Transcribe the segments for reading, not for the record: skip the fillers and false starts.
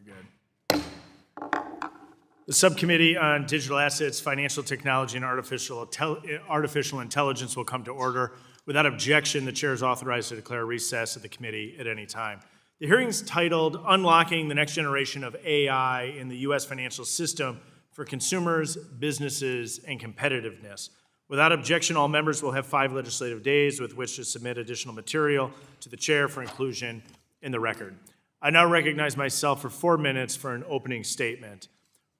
good. The Subcommittee on Digital Assets, Financial Technology, and Artificial Intelligence will come to order. Without objection, the chair is authorized to declare recess of the committee at any time. The hearing is titled Unlocking the Next Generation of AI in the U.S. Financial System for Consumers, Businesses, and Competitiveness. Without objection, all members will have 5 legislative days with which to submit additional material to the chair for inclusion in the record. I now recognize myself for 4 minutes for an opening statement.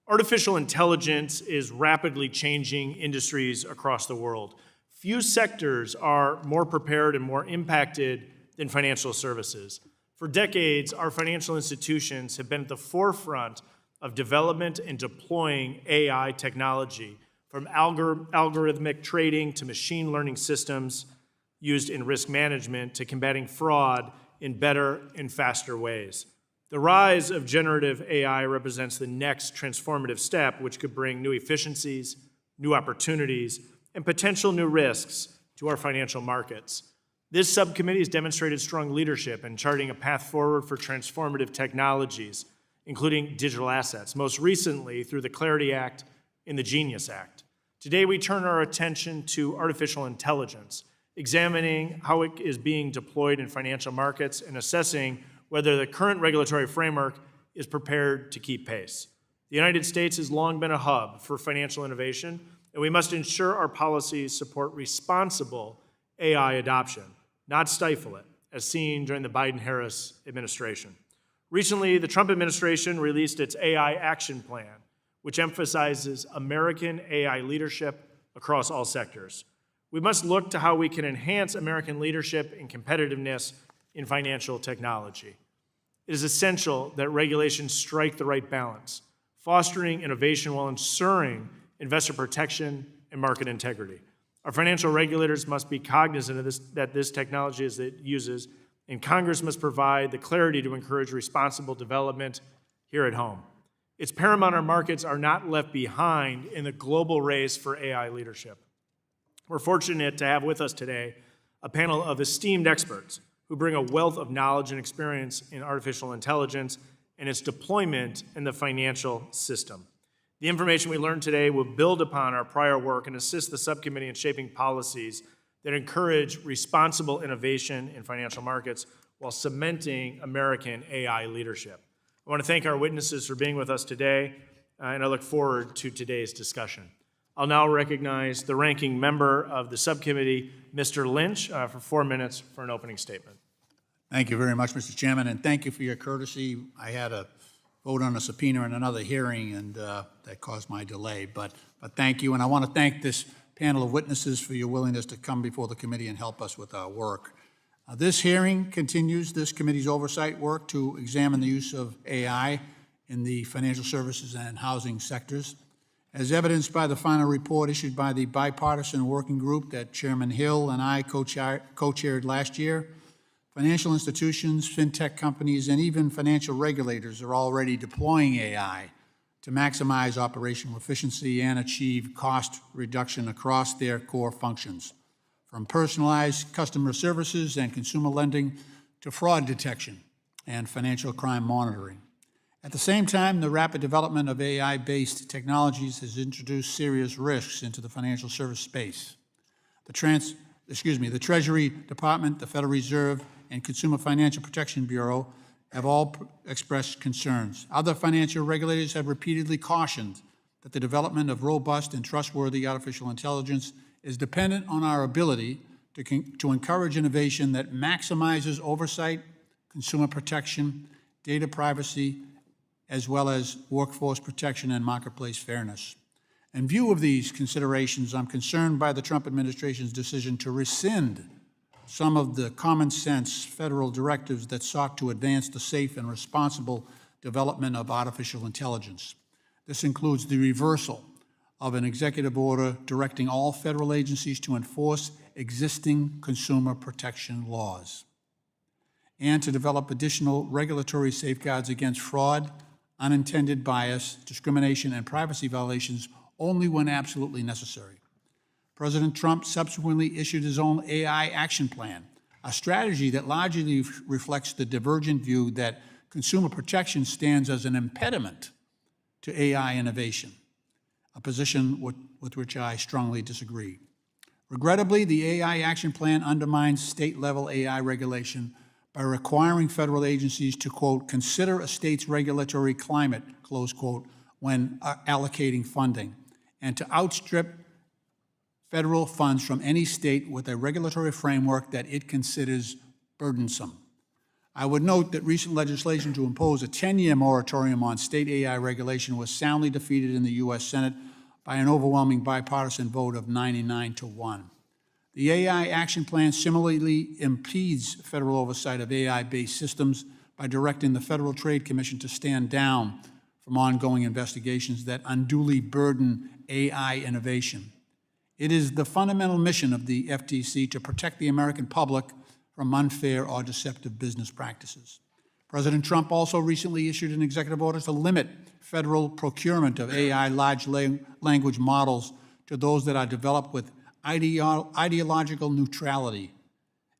Artificial intelligence is rapidly changing industries across the world. Few sectors are more prepared and more impacted than financial services. For decades, our financial institutions have been at the forefront of development and deploying AI technology, from algorithmic trading to machine learning systems used in risk management to combating fraud in better and faster ways. The rise of generative AI represents the next transformative step, which could bring new efficiencies, new opportunities, and potential new risks to our financial markets. This subcommittee has demonstrated strong leadership in charting a path forward for transformative technologies, including digital assets, most recently through the Clarity Act and the Genius Act. Today, we turn our attention to artificial intelligence, examining how it is being deployed in financial markets and assessing whether the current regulatory framework is prepared to keep pace. The United States has long been a hub for financial innovation, and we must ensure our policies support responsible AI adoption, not stifle it, as seen during the Biden-Harris administration. Recently, the Trump administration released its AI Action Plan, which emphasizes American AI leadership across all sectors. We must look to how we can enhance American leadership and competitiveness in financial technology. It is essential that regulations strike the right balance, fostering innovation while ensuring investor protection and market integrity. Our financial regulators must be cognizant of that this technology as it uses, and Congress must provide the clarity to encourage responsible development here at home. It's paramount our markets are not left behind in the global race for AI leadership. We're fortunate to have with us today a panel of esteemed experts who bring a wealth of knowledge and experience in artificial intelligence and its deployment in the financial system. The information we learned today will build upon our prior work and assist the subcommittee in shaping policies that encourage responsible innovation in financial markets while cementing American AI leadership. I want to thank our witnesses for being with us today, and I look forward to today's discussion. I'll now recognize the ranking member of the subcommittee, Mr. Lynch, for 4 minutes for an opening statement. Thank you very much, Mr. Chairman, and thank you for your courtesy. I had a vote on a subpoena in another hearing, and that caused my delay. But thank you, and I want to thank this panel of witnesses for your willingness to come before the committee and help us with our work. This hearing continues this committee's oversight work to examine the use of AI in the financial services and housing sectors. As evidenced by the final report issued by the bipartisan working group that Chairman Hill and I co-chaired last year, financial institutions, fintech companies, and even financial regulators are already deploying AI to maximize operational efficiency and achieve cost reduction across their core functions, from personalized customer services and consumer lending to fraud detection and financial crime monitoring. At the same time, the rapid development of AI-based technologies has introduced serious risks into the financial service space. The Treasury Department, the Federal Reserve, and Consumer Financial Protection Bureau have all expressed concerns. Other financial regulators have repeatedly cautioned that the development of robust and trustworthy artificial intelligence is dependent on our ability to encourage innovation that maximizes oversight, consumer protection, data privacy, as well as workforce protection and marketplace fairness. In view of these considerations, I'm concerned by the Trump administration's decision to rescind some of the common sense federal directives that sought to advance the safe and responsible development of artificial intelligence. This includes the reversal of an executive order directing all federal agencies to enforce existing consumer protection laws and to develop additional regulatory safeguards against fraud, unintended bias, discrimination, and privacy violations only when absolutely necessary. President Trump subsequently issued his own AI action plan, a strategy that largely reflects the divergent view that consumer protection stands as an impediment to AI innovation, a position with which I strongly disagree. Regrettably, the AI Action Plan undermines state-level AI regulation by requiring federal agencies to, quote, consider a state's regulatory climate, close quote, when allocating funding, and to outstrip federal funds from any state with a regulatory framework that it considers burdensome. I would note that recent legislation to impose a 10-year moratorium on state AI regulation was soundly defeated in the U.S. Senate by an overwhelming bipartisan vote of 99-1. The AI Action Plan similarly impedes federal oversight of AI-based systems by directing the Federal Trade Commission to stand down from ongoing investigations that unduly burden AI innovation. It is the fundamental mission of the FTC to protect the American public from unfair or deceptive business practices. President Trump also recently issued an executive order to limit federal procurement of AI large language models to those that are developed with ideological neutrality,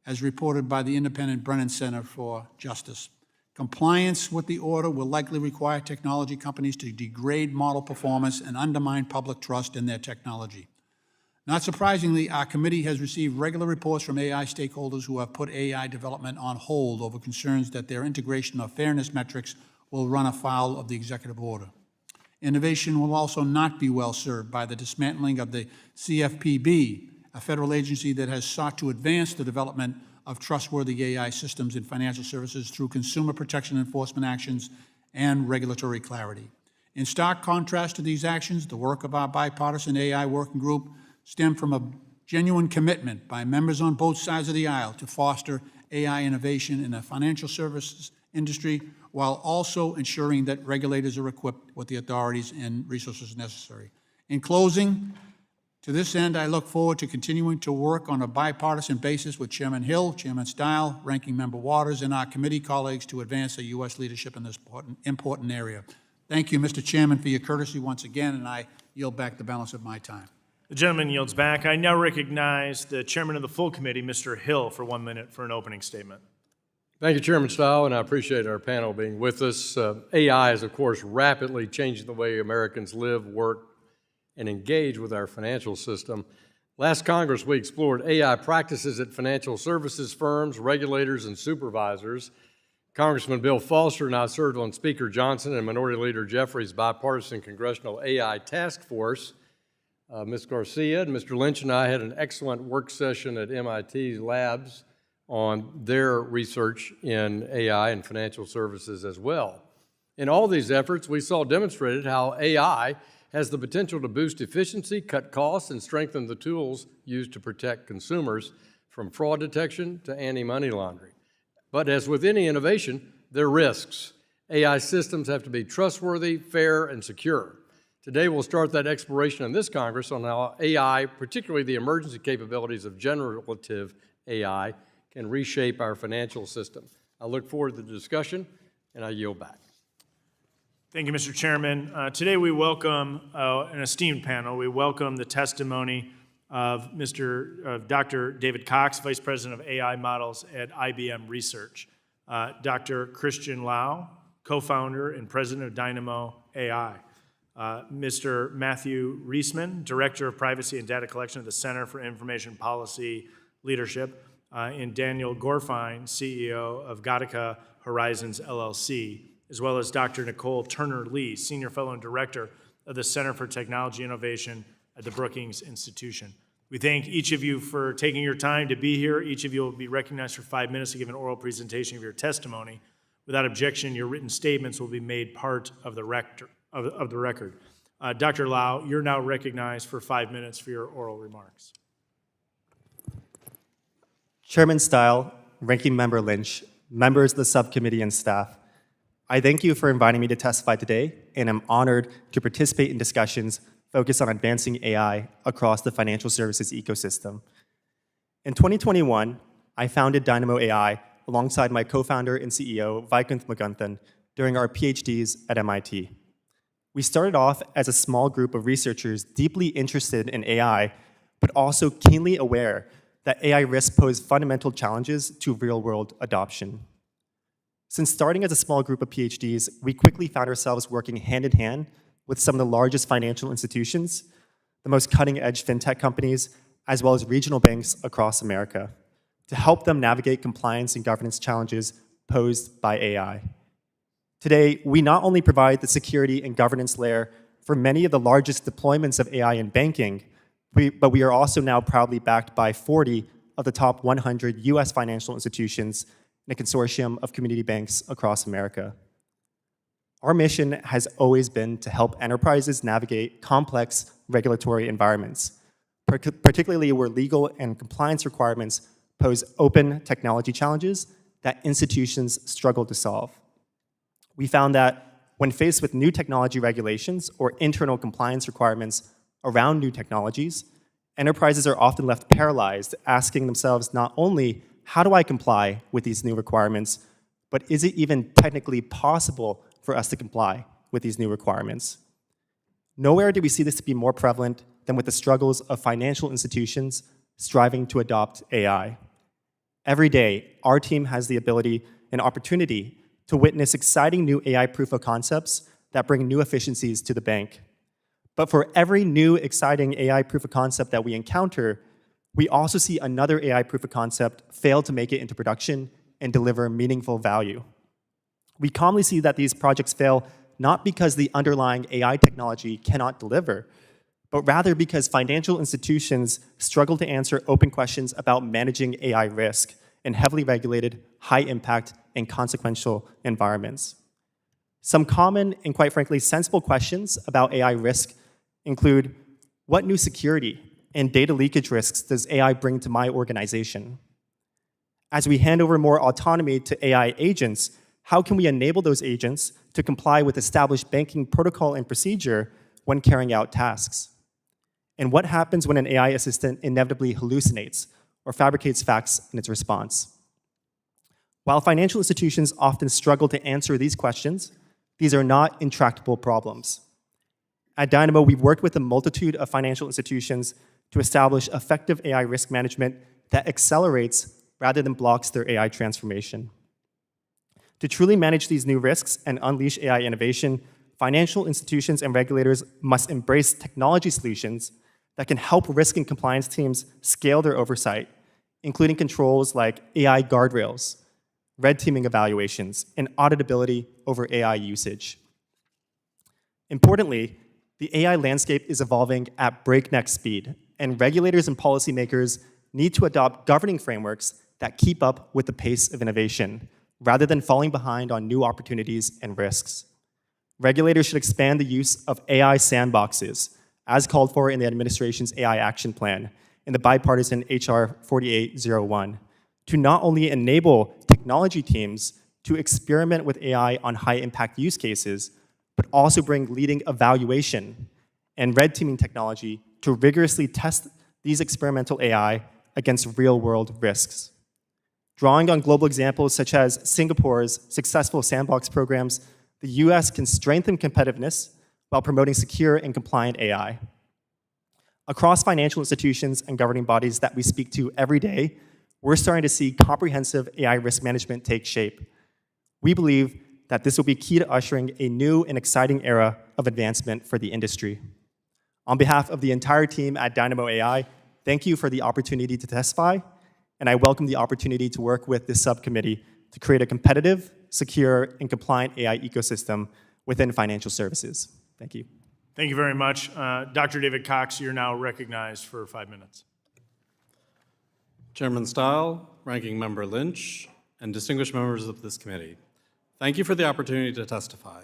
as reported by the independent Brennan Center for Justice. Compliance with the order will likely require technology companies to degrade model performance and undermine public trust in their technology. Not surprisingly, our committee has received regular reports from AI stakeholders who have put AI development on hold over concerns that their integration of fairness metrics will run afoul of the executive order. Innovation will also not be well served by the dismantling of the CFPB, a federal agency that has sought to advance the development of trustworthy AI systems in financial services through consumer protection enforcement actions and regulatory clarity. In stark contrast to these actions, the work of our bipartisan AI working group stemmed from a genuine commitment by members on both sides of the aisle to foster AI innovation in the financial services industry, while also ensuring that regulators are equipped with the authorities and resources necessary. In closing, to this end, I look forward to continuing to work on a bipartisan basis with Chairman Hill, Chairman Stile, Ranking Member Waters, and our committee colleagues to advance the U.S. leadership in this important area. Thank you, Mr. Chairman, for your courtesy once again, and I yield back the balance of my time. The gentleman yields back. I now recognize the chairman of the full committee, Mr. Hill, for 1 minute for an opening statement. Thank you, Chairman Stile, and I appreciate our panel being with us. AI is, of course, rapidly changing the way Americans live, work, and engage with our financial system. Last Congress, we explored AI practices at financial services firms, regulators, and supervisors. Congressman Bill Foster and I served on Speaker Johnson and Minority Leader Jeffries' bipartisan Congressional AI Task Force. Ms. Garcia and Mr. Lynch and I had an excellent work session at MIT's labs on their research in AI and financial services as well. In all these efforts, we saw demonstrated how AI has the potential to boost efficiency, cut costs, and strengthen the tools used to protect consumers from fraud detection to anti-money laundering. But as with any innovation, there are risks. AI systems have to be trustworthy, fair, and secure. Today, we'll start that exploration in this Congress on how AI, particularly the emergency capabilities of generative AI, can reshape our financial system. I look forward to the discussion, and I yield back. Thank you, Mr. Chairman. Today we welcome an esteemed panel. We welcome the testimony of Dr. David Cox, Vice President of AI Models at IBM Research, Dr. Christian Laauo, co-founder and president of Dynamo AI, Mr. Matthew Reeseman, Director of Privacy and Data Collection at the Center for Information Policy Leadership, and Daniel Gorfine, CEO of Gattaca Horizons LLC, as well as Dr. Nicole Turner Lee, Senior Fellow and Director of the Center for Technology Innovation at the Brookings Institution. We thank each of you for taking your time to be here. Each of you will be recognized for 5 minutes to give an oral presentation of your testimony. Without objection, your written statements will be made part of the record. Dr. Laauo, you're now recognized for 5 minutes for your oral remarks. Chairman Stile, Ranking Member Lynch, members of the subcommittee and staff, I thank you for inviting me to testify today, and I'm honored to participate in discussions focused on advancing AI across the financial services ecosystem. In 2021, I founded Dynamo AI alongside my co-founder and CEO, Vaikunth Mugunthan, during our PhDs at MIT. We started off as a small group of researchers deeply interested in AI, but also keenly aware that AI risks pose fundamental challenges to real-world adoption. Since starting as a small group of PhDs, we quickly found ourselves working hand in hand with some of the largest financial institutions, the most cutting-edge fintech companies, as well as regional banks across America, to help them navigate compliance and governance challenges posed by AI. Today, we not only provide the security and governance layer for many of the largest deployments of AI in banking, but we are also now proudly backed by 40 of the top 100 US financial institutions in a consortium of community banks across America. Our mission has always been to help enterprises navigate complex regulatory environments, particularly where legal and compliance requirements pose open technology challenges that institutions struggle to solve. We found that when faced with new technology regulations or internal compliance requirements around new technologies, enterprises are often left paralyzed, asking themselves not only, how do I comply with these new requirements, but is it even technically possible for us to comply with these new requirements? Nowhere do we see this to be more prevalent than with the struggles of financial institutions striving to adopt AI. Every day, our team has the ability and opportunity to witness exciting new AI proof of concepts that bring new efficiencies to the bank. But for every new exciting AI proof of concept that we encounter, we also see another AI proof of concept fail to make it into production and deliver meaningful value. We commonly see that these projects fail not because the underlying AI technology cannot deliver, but rather because financial institutions struggle to answer open questions about managing AI risk in heavily regulated, high-impact, and consequential environments. Some common and, quite frankly, sensible questions about AI risk include, what new security and data leakage risks does AI bring to my organization? As we hand over more autonomy to AI agents, how can we enable those agents to comply with established banking protocol and procedure when carrying out tasks? And what happens when an AI assistant inevitably hallucinates or fabricates facts in its response? While financial institutions often struggle to answer these questions, these are not intractable problems. At Dynamo, we've worked with a multitude of financial institutions to establish effective AI risk management that accelerates rather than blocks their AI transformation. To truly manage these new risks and unleash AI innovation, financial institutions and regulators must embrace technology solutions that can help risk and compliance teams scale their oversight, including controls like AI guardrails, red teaming evaluations, and auditability over AI usage. Importantly, the AI landscape is evolving at breakneck speed, and regulators and policymakers need to adopt governing frameworks that keep up with the pace of innovation, rather than falling behind on new opportunities and risks. Regulators should expand the use of AI sandboxes, as called for in the administration's AI Action Plan and the bipartisan HR 4801, to not only enable technology teams to experiment with AI on high-impact use cases, but also bring leading evaluation and red teaming technology to rigorously test these experimental AI against real-world risks. Drawing on global examples such as Singapore's successful sandbox programs, the US can strengthen competitiveness while promoting secure and compliant AI. Across financial institutions and governing bodies that we speak to every day, we're starting to see comprehensive AI risk management take shape. We believe that this will be key to ushering a new and exciting era of advancement for the industry. On behalf of the entire team at Dynamo AI, thank you for the opportunity to testify, and I welcome the opportunity to work with this subcommittee to create a competitive, secure, and compliant AI ecosystem within financial services. Thank you. Thank you very much. Dr. David Cox, you're now recognized for 5 minutes. Chairman Stile, Ranking Member Lynch, and distinguished members of this committee, thank you for the opportunity to testify.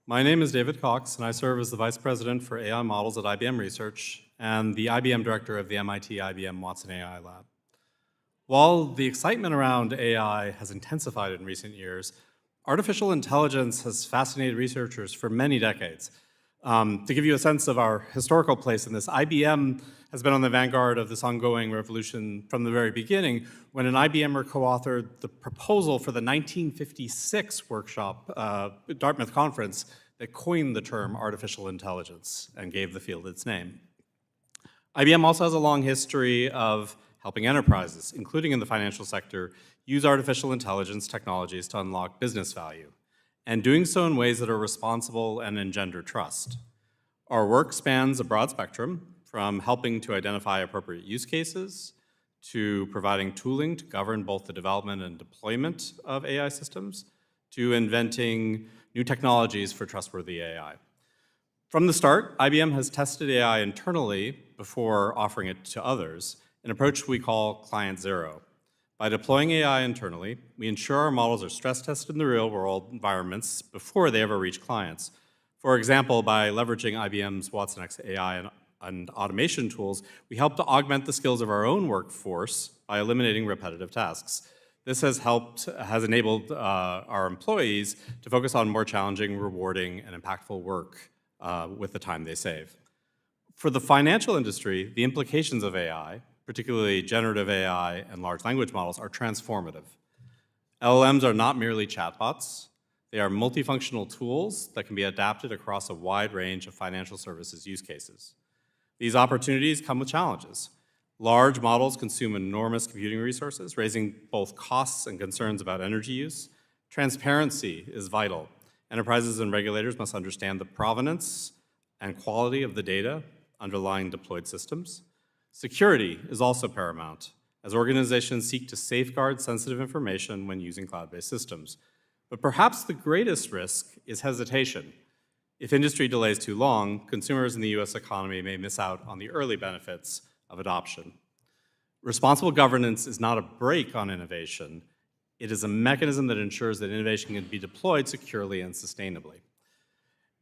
My name is David Cox, and I serve as the Vice President for AI Models at IBM Research and the IBM Director of the MIT IBM Watson AI Lab. While the excitement around AI has intensified in recent years, artificial intelligence has fascinated researchers for many decades. To give you a sense of our historical place in this, IBM has been on the vanguard of this ongoing revolution from the very beginning, when an IBMer co-authored the proposal for the 1956 workshop, Dartmouth Conference, that coined the term artificial intelligence and gave the field its name. IBM also has a long history of helping enterprises, including in the financial sector, use artificial intelligence technologies to unlock business value, and doing so in ways that are responsible and engender trust. Our work spans a broad spectrum, from helping to identify appropriate use cases, to providing tooling to govern both the development and deployment of AI systems, to inventing new technologies for trustworthy AI. From the start, IBM has tested AI internally before offering it to others, an approach we call Client Zero. By deploying AI internally, we ensure our models are stress tested in the real-world environments before they ever reach clients. For example, by leveraging IBM's Watson-X AI and automation tools, we help to augment the skills of our own workforce by eliminating repetitive tasks. This has enabled our employees to focus on more challenging, rewarding, and impactful work with the time they save. For the financial industry, the implications of AI, particularly generative AI and large language models, are transformative. LLMs are not merely chatbots. They are multifunctional tools that can be adapted across a wide range of financial services use cases. These opportunities come with challenges. Large models consume enormous computing resources, raising both costs and concerns about energy use. Transparency is vital. Enterprises and regulators must understand the provenance and quality of the data underlying deployed systems. Security is also paramount, as organizations seek to safeguard sensitive information when using cloud-based systems. But perhaps the greatest risk is hesitation. If industry delays too long, consumers in the US economy may miss out on the early benefits of adoption. Responsible governance is not a brake on innovation. It is a mechanism that ensures that innovation can be deployed securely and sustainably.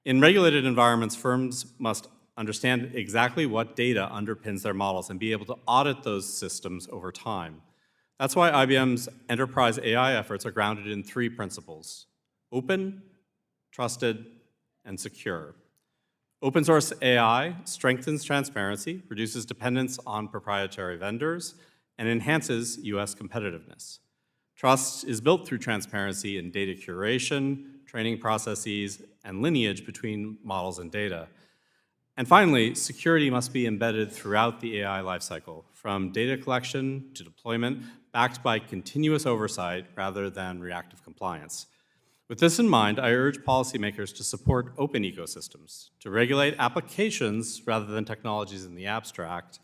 In regulated environments, firms must understand exactly what data underpins their models and be able to audit those systems over time. That's why IBM's enterprise AI efforts are grounded in 3 principles: open, trusted, and secure. Open source AI strengthens transparency, reduces dependence on proprietary vendors, and enhances US competitiveness. Trust is built through transparency in data curation, training processes, and lineage between models and data. And finally, security must be embedded throughout the AI lifecycle, from data collection to deployment, backed by continuous oversight rather than reactive compliance. With this in mind, I urge policymakers to support open ecosystems, to regulate applications rather than technologies in the abstract,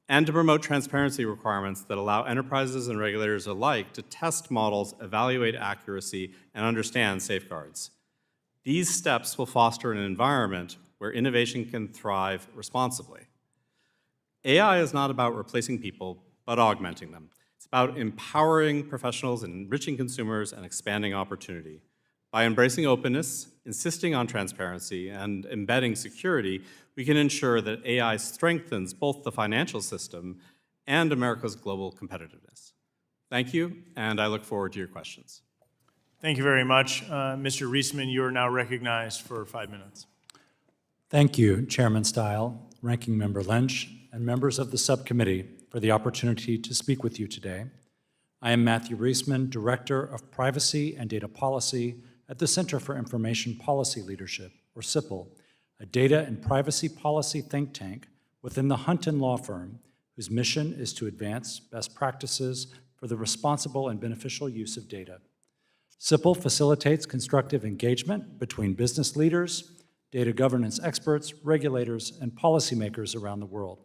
and to promote transparency requirements that allow enterprises and regulators alike to test models, evaluate accuracy, and understand safeguards. These steps will foster an environment where innovation can thrive responsibly. AI is not about replacing people, but augmenting them. It's about empowering professionals, enriching consumers, and expanding opportunity. By embracing openness, insisting on transparency, and embedding security, we can ensure that AI strengthens both the financial system and America's global competitiveness. Thank you, and I look forward to your questions. Thank you very much. Mr. Reeseman, you are now recognized for 5 minutes. Thank you, Chairman Stile, Ranking Member Lynch, and members of the subcommittee for the opportunity to speak with you today. I am Matthew Reeseman, Director of Privacy and Data Policy at the Center for Information Policy Leadership, or CIPL, a data and privacy policy think tank within the Hunton law firm, whose mission is to advance best practices for the responsible and beneficial use of data. CIPL facilitates constructive engagement between business leaders, data governance experts, regulators, and policymakers around the world.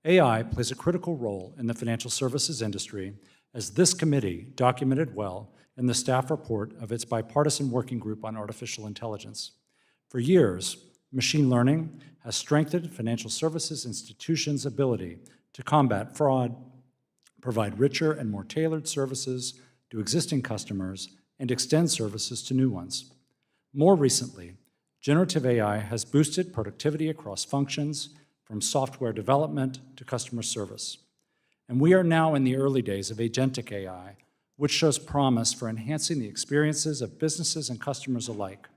AI plays a critical role in the financial services industry, as this committee documented well in the staff report of its bipartisan working group on artificial intelligence. For years, machine learning has strengthened financial services institutions' ability to combat fraud, provide richer and more tailored services to existing customers, and extend services to new ones. More recently, generative AI has boosted productivity across functions, from software development to customer service. And we are now in the early days of agentic AI, which shows promise for enhancing the experiences of businesses and customers alike.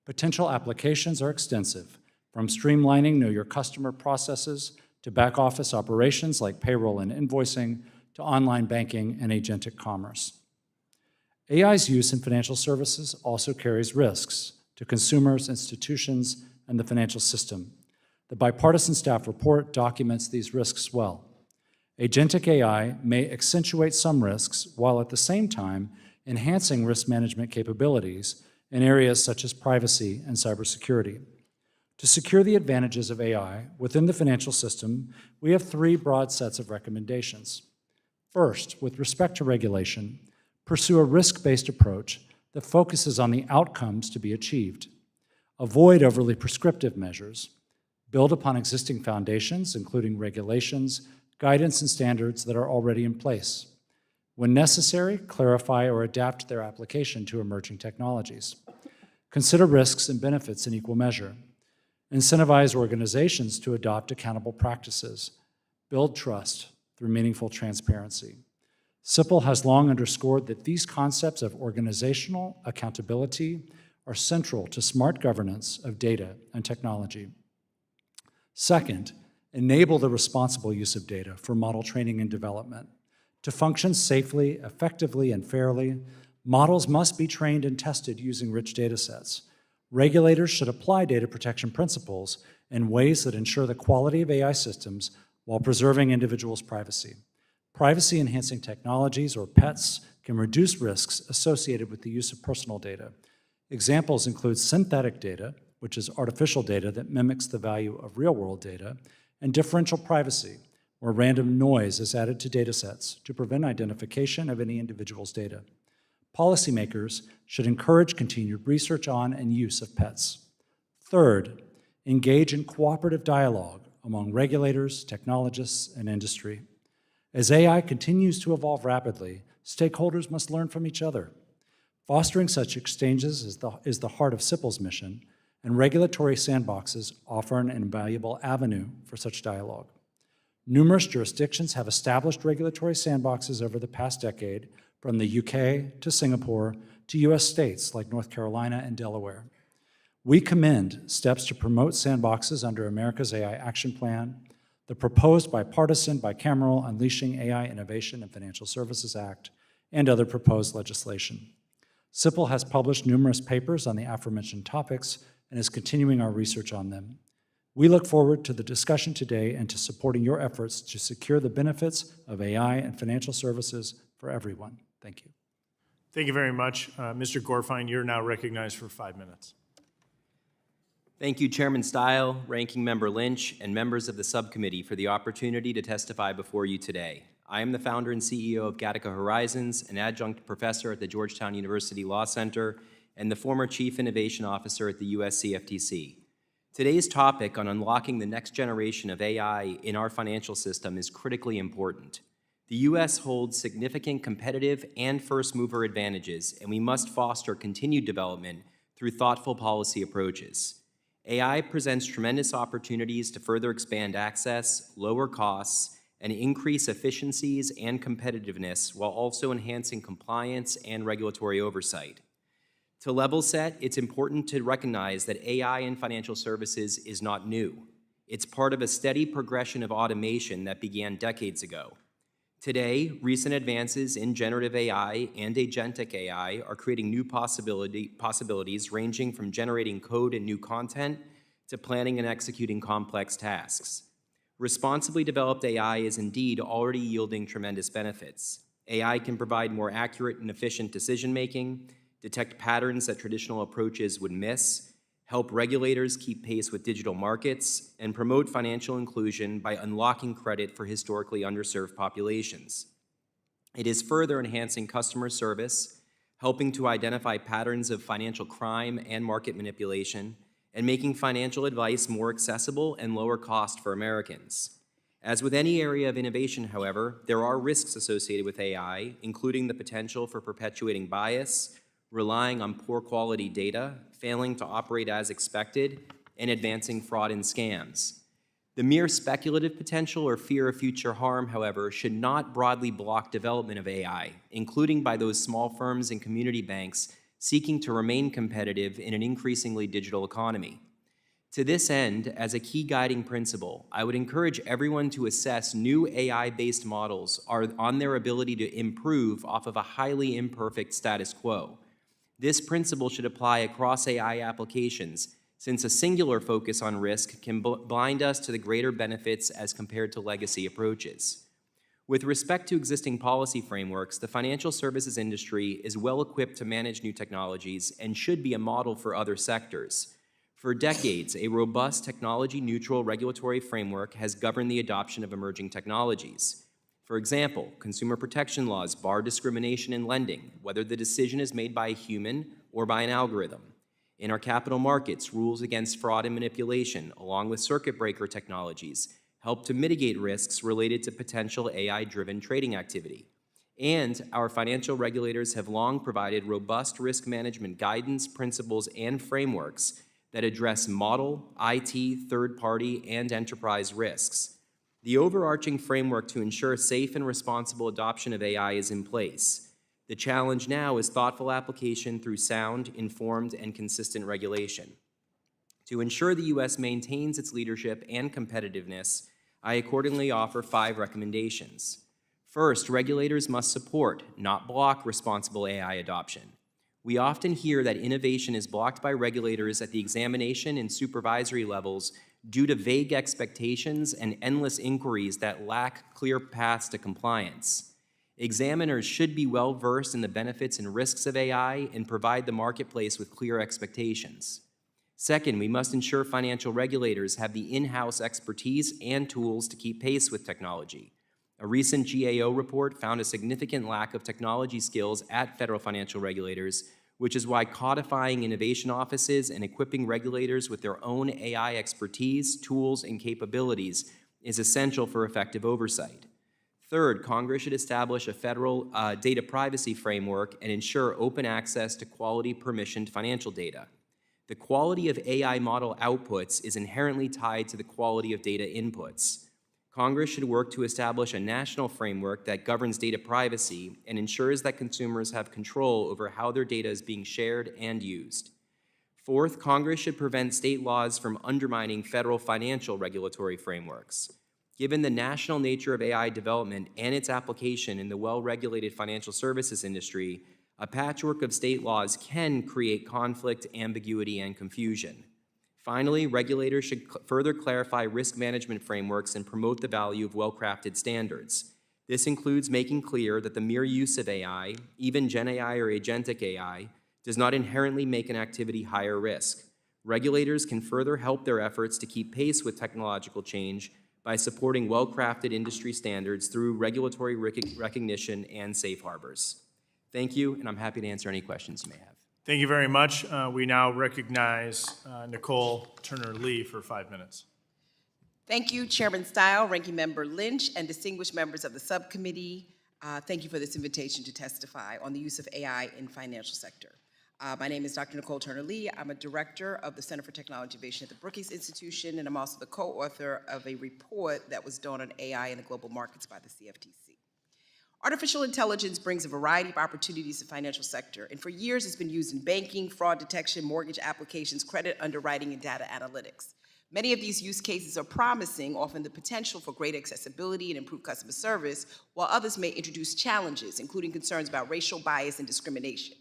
Potential applications are extensive, from streamlining know your customer processes to back office operations like payroll and invoicing to online banking and agentic commerce. AI's use in financial services also carries risks to consumers, institutions, and the financial system. The bipartisan staff report documents these risks well. Agentic AI may accentuate some risks while at the same time enhancing risk management capabilities in areas such as privacy and cybersecurity. To secure the advantages of AI within the financial system, we have three broad sets of recommendations. First, with respect to regulation, pursue a risk-based approach that focuses on the outcomes to be achieved. Avoid overly prescriptive measures. Build upon existing foundations, including regulations, guidance, and standards that are already in place. When necessary, clarify or adapt their application to emerging technologies. Consider risks and benefits in equal measure. Incentivize organizations to adopt accountable practices. Build trust through meaningful transparency. CIPL has long underscored that these concepts of organizational accountability are central to smart governance of data and technology. Second, enable the responsible use of data for model training and development. To function safely, effectively, and fairly, models must be trained and tested using rich data sets. Regulators should apply data protection principles in ways that ensure the quality of AI systems while preserving individuals' privacy. Privacy-enhancing technologies, or PETs, can reduce risks associated with the use of personal data. Examples include synthetic data, which is artificial data that mimics the value of real-world data, and differential privacy, where random noise is added to data sets to prevent identification of any individual's data. Policymakers should encourage continued research on and use of PETs. Third, engage in cooperative dialogue among regulators, technologists, and industry. As AI continues to evolve rapidly, stakeholders must learn from each other. Fostering such exchanges is the heart of CIPL's mission, and regulatory sandboxes offer an invaluable avenue for such dialogue. Numerous jurisdictions have established regulatory sandboxes over the past decade, from the UK to Singapore to US states like North Carolina and Delaware. We commend steps to promote sandboxes under America's AI Action Plan, the proposed bipartisan bicameral Unleashing AI Innovation in Financial Services Act, and other proposed legislation. CIPL has published numerous papers on the aforementioned topics and is continuing our research on them. We look forward to the discussion today and to supporting your efforts to secure the benefits of AI and financial services for everyone. Thank you. Thank you very much. Mr. Gorfine, you're now recognized for 5 minutes. Thank you, Chairman Stile, Ranking Member Lynch, and members of the subcommittee for the opportunity to testify before you today. I am the founder and CEO of Gattaca Horizons, an adjunct professor at the Georgetown University Law Center, and the former Chief Innovation Officer at the US CFTC. Today's topic on unlocking the next generation of AI in our financial system is critically important. The US holds significant competitive and first-mover advantages, and we must foster continued development through thoughtful policy approaches. AI presents tremendous opportunities to further expand access, lower costs, and increase efficiencies and competitiveness while also enhancing compliance and regulatory oversight. To level set, it's important to recognize that AI in financial services is not new. It's part of a steady progression of automation that began decades ago. Today, recent advances in generative AI and agentic AI are creating new possibilities ranging from generating code and new content to planning and executing complex tasks. Responsibly developed AI is indeed already yielding tremendous benefits. AI can provide more accurate and efficient decision-making, detect patterns that traditional approaches would miss, help regulators keep pace with digital markets, and promote financial inclusion by unlocking credit for historically underserved populations. It is further enhancing customer service, helping to identify patterns of financial crime and market manipulation, and making financial advice more accessible and lower cost for Americans. As with any area of innovation, however, there are risks associated with AI, including the potential for perpetuating bias, relying on poor quality data, failing to operate as expected, and advancing fraud and scams. The mere speculative potential or fear of future harm, however, should not broadly block development of AI, including by those small firms and community banks seeking to remain competitive in an increasingly digital economy. To this end, as a key guiding principle, I would encourage everyone to assess new AI-based models on their ability to improve off of a highly imperfect status quo. This principle should apply across AI applications, since a singular focus on risk can blind us to the greater benefits as compared to legacy approaches. With respect to existing policy frameworks, the financial services industry is well equipped to manage new technologies and should be a model for other sectors. For decades, a robust technology-neutral regulatory framework has governed the adoption of emerging technologies. For example, consumer protection laws bar discrimination in lending, whether the decision is made by a human or by an algorithm. In our capital markets, rules against fraud and manipulation, along with circuit breaker technologies, help to mitigate risks related to potential AI-driven trading activity. And our financial regulators have long provided robust risk management guidance, principles, and frameworks that address model, IT, third-party, and enterprise risks. The overarching framework to ensure safe and responsible adoption of AI is in place. The challenge now is thoughtful application through sound, informed, and consistent regulation. To ensure the U.S. maintains its leadership and competitiveness, I accordingly offer 5 recommendations. First, regulators must support, not block, responsible AI adoption. We often hear that innovation is blocked by regulators at the examination and supervisory levels due to vague expectations and endless inquiries that lack clear paths to compliance. Examiners should be well-versed in the benefits and risks of AI and provide the marketplace with clear expectations. Second, we must ensure financial regulators have the in-house expertise and tools to keep pace with technology. A recent GAO report found a significant lack of technology skills at federal financial regulators, which is why codifying innovation offices and equipping regulators with their own AI expertise, tools, and capabilities is essential for effective oversight. Third, Congress should establish a federal data privacy framework and ensure open access to quality permissioned financial data. The quality of AI model outputs is inherently tied to the quality of data inputs. Congress should work to establish a national framework that governs data privacy and ensures that consumers have control over how their data is being shared and used. Fourth, Congress should prevent state laws from undermining federal financial regulatory frameworks. Given the national nature of AI development and its application in the well-regulated financial services industry, a patchwork of state laws can create conflict, ambiguity, and confusion. Finally, regulators should further clarify risk management frameworks and promote the value of well-crafted standards. This includes making clear that the mere use of AI, even Gen AI or agentic AI, does not inherently make an activity higher risk. Regulators can further help their efforts to keep pace with technological change by supporting well-crafted industry standards through regulatory recognition and safe harbors. Thank you, and I'm happy to answer any questions you may have. Thank you very much. We now recognize Nicole Turner Lee for 5 minutes. Thank you, Chairman Stile, Ranking Member Lynch, and distinguished members of the subcommittee. Thank you for this invitation to testify on the use of AI in financial sector. My name is Dr. Nicole Turner Lee. I'm a director of the Center for Technology Innovation at the Brookings Institution, and I'm also the co-author of a report that was done on AI in the global markets by the CFTC. Artificial intelligence brings a variety of opportunities to the financial sector, and for years it's been used in banking, fraud detection, mortgage applications, credit underwriting, and data analytics. Many of these use cases are promising, offering the potential for great accessibility and improved customer service, while others may introduce challenges, including concerns about racial bias and discrimination.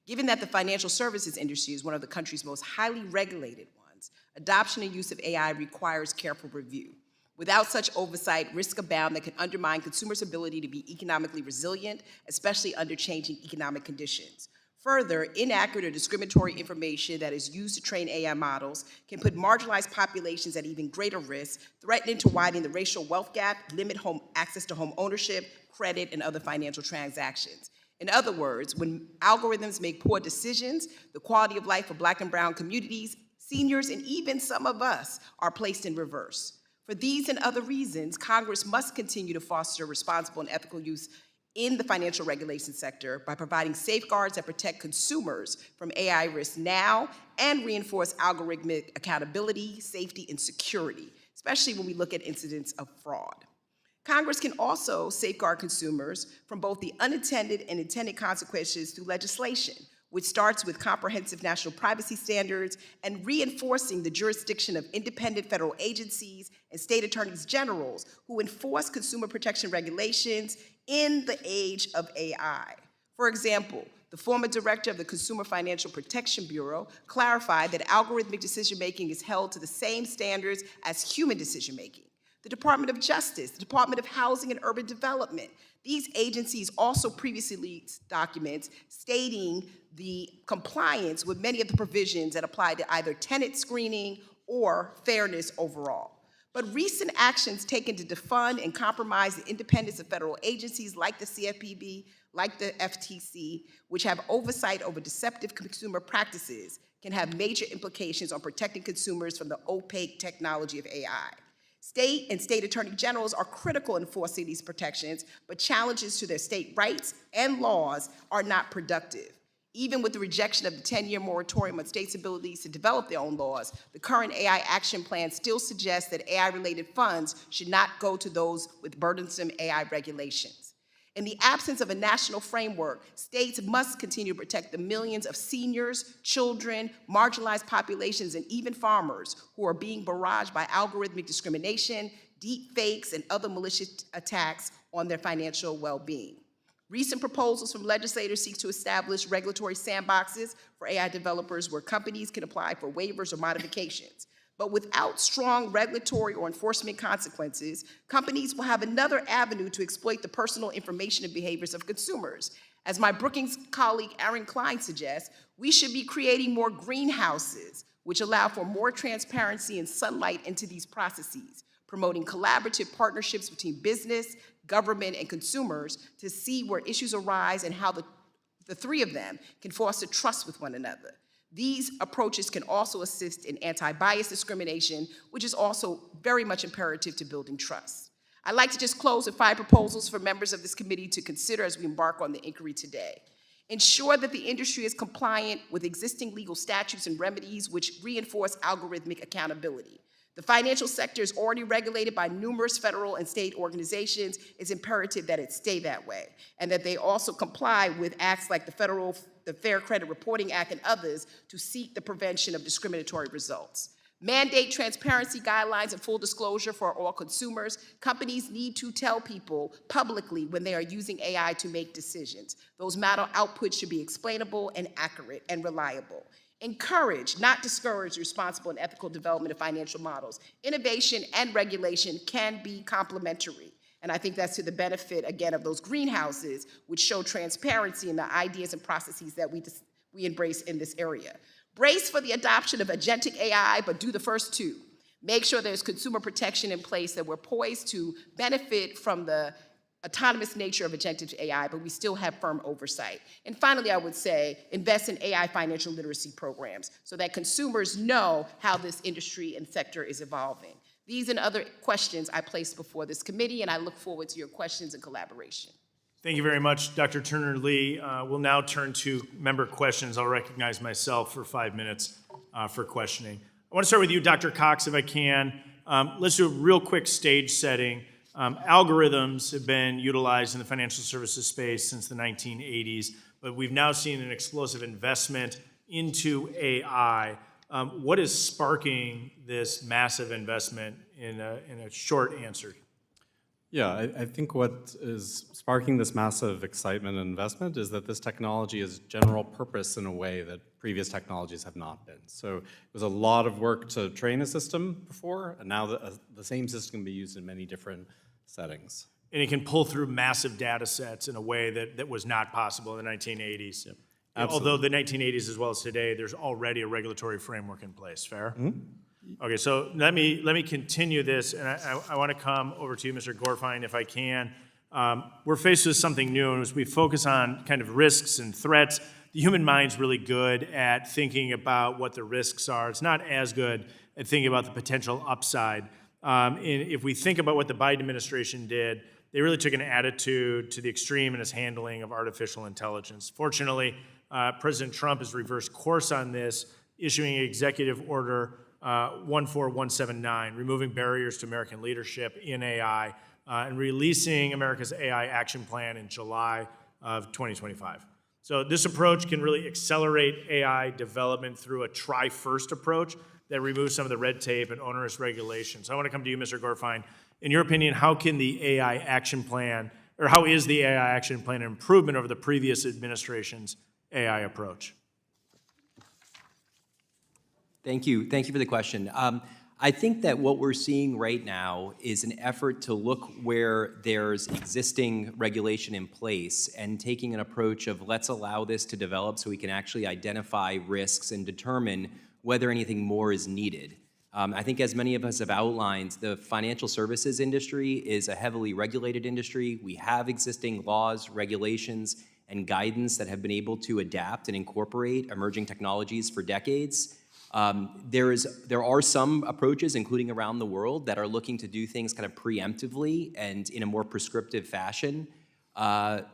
Given that the financial services industry is one of the country's most highly regulated ones, adoption and use of AI requires careful review. Without such oversight, risks abound that can undermine consumers' ability to be economically resilient, especially under changing economic conditions. Further, inaccurate or discriminatory information that is used to train AI models can put marginalized populations at even greater risk, threatening to widen the racial wealth gap, limit access to home ownership, credit, and other financial transactions. In other words, when algorithms make poor decisions, the quality of life for Black and brown communities, seniors, and even some of us are placed in reverse. For these and other reasons, Congress must continue to foster responsible and ethical use in the financial regulation sector by providing safeguards that protect consumers from AI risks now and reinforce algorithmic accountability, safety, and security, especially when we look at incidents of fraud. Congress can also safeguard consumers from both the unintended and intended consequences through legislation, which starts with comprehensive national privacy standards and reinforcing the jurisdiction of independent federal agencies and state attorneys generals who enforce consumer protection regulations in the age of AI. For example, the former director of the Consumer Financial Protection Bureau clarified that algorithmic decision-making is held to the same standards as human decision-making. the Department of Justice, the Department of Housing and Urban Development. These agencies also previously released documents stating the compliance with many of the provisions that apply to either tenant screening or fairness overall. But recent actions taken to defund and compromise the independence of federal agencies like the CFPB, like the FTC, which have oversight over deceptive consumer practices, can have major implications on protecting consumers from the opaque technology of AI. State and state attorney generals are critical in enforcing these protections, but challenges to their state rights and laws are not productive. Even with the rejection of the 10-year moratorium on states' abilities to develop their own laws, the current AI action plan still suggests that AI-related funds should not go to those with burdensome AI regulations. In the absence of a national framework, states must continue to protect the millions of seniors, children, marginalized populations, and even farmers who are being barraged by algorithmic discrimination, deep fakes, and other malicious attacks on their financial well-being. Recent proposals from legislators seek to establish regulatory sandboxes for AI developers where companies can apply for waivers or modifications. But without strong regulatory or enforcement consequences, companies will have another avenue to exploit the personal information and behaviors of consumers. As my Brookings colleague Aaron Klein suggests, we should be creating more greenhouses, which allow for more transparency and sunlight into these processes, promoting collaborative partnerships between business, government, and consumers to see where issues arise and how the three of them can foster trust with one another. These approaches can also assist in anti-bias discrimination, which is also very much imperative to building trust. I'd like to just close with 5 proposals for members of this committee to consider as we embark on the inquiry today. Ensure that the industry is compliant with existing legal statutes and remedies which reinforce algorithmic accountability. The financial sector is already regulated by numerous federal and state organizations. It's imperative that it stay that way, and that they also comply with acts like the Fair Credit Reporting Act and others to seek the prevention of discriminatory results. Mandate transparency guidelines and full disclosure for all consumers. Companies need to tell people publicly when they are using AI to make decisions. Those model outputs should be explainable and accurate and reliable. Encourage, not discourage, responsible and ethical development of financial models. Innovation and regulation can be complementary. And I think that's to the benefit, again, of those greenhouses, which show transparency in the ideas and processes that we embrace in this area. Brace for the adoption of agentic AI, but do the first 2. Make sure there's consumer protection in place, that we're poised to benefit from the autonomous nature of agentic AI, but we still have firm oversight. And finally, I would say, invest in AI financial literacy programs so that consumers know how this industry and sector is evolving. These and other questions I place before this committee, and I look forward to your questions and collaboration. Thank you very much, Dr. Turner Lee. We'll now turn to member questions. I'll recognize myself for 5 minutes for questioning. I want to start with you, Dr. Cox, if I can. Let's do a real quick stage setting. Algorithms have been utilized in the financial services space since the 1980s, but we've now seen an explosive investment into AI. What is sparking this massive investment in a short answer? Yeah, I think what is sparking this massive excitement and investment is that this technology is general purpose in a way that previous technologies have not been. So it was a lot of work to train a system before, and now the same system can be used in many different settings. And it can pull through massive data sets in a way that was not possible in the 1980s. Yep. Although the 1980s as well as today, there's already a regulatory framework in place. Fair? Mm-hmm. Okay, so let me continue this, and I want to come over to you, Mr. Gorfine, if I can. We're faced with something new, and as we focus on kind of risks and threats, the human mind's really good at thinking about what the risks are. It's not as good at thinking about the potential upside. And if we think about what the Biden administration did, they really took an attitude to the extreme in its handling of artificial intelligence. Fortunately, President Trump has reversed course on this, issuing Executive Order 14179, removing barriers to American leadership in AI, and releasing America's AI Action Plan in July of 2025. So this approach can really accelerate AI development through a try-first approach that removes some of the red tape and onerous regulations. I want to come to you, Mr. Gorfine. In your opinion, how can the AI Action Plan, or how is the AI Action Plan an improvement over the previous administration's AI approach? Thank you for the question. I think that what we're seeing right now is an effort to look where there's existing regulation in place and taking an approach of let's allow this to develop so we can actually identify risks and determine whether anything more is needed. I think as many of us have outlined, the financial services industry is a heavily regulated industry. We have existing laws, regulations, and guidance that have been able to adapt and incorporate emerging technologies for decades. There are some approaches, including around the world, that are looking to do things kind of preemptively and in a more prescriptive fashion,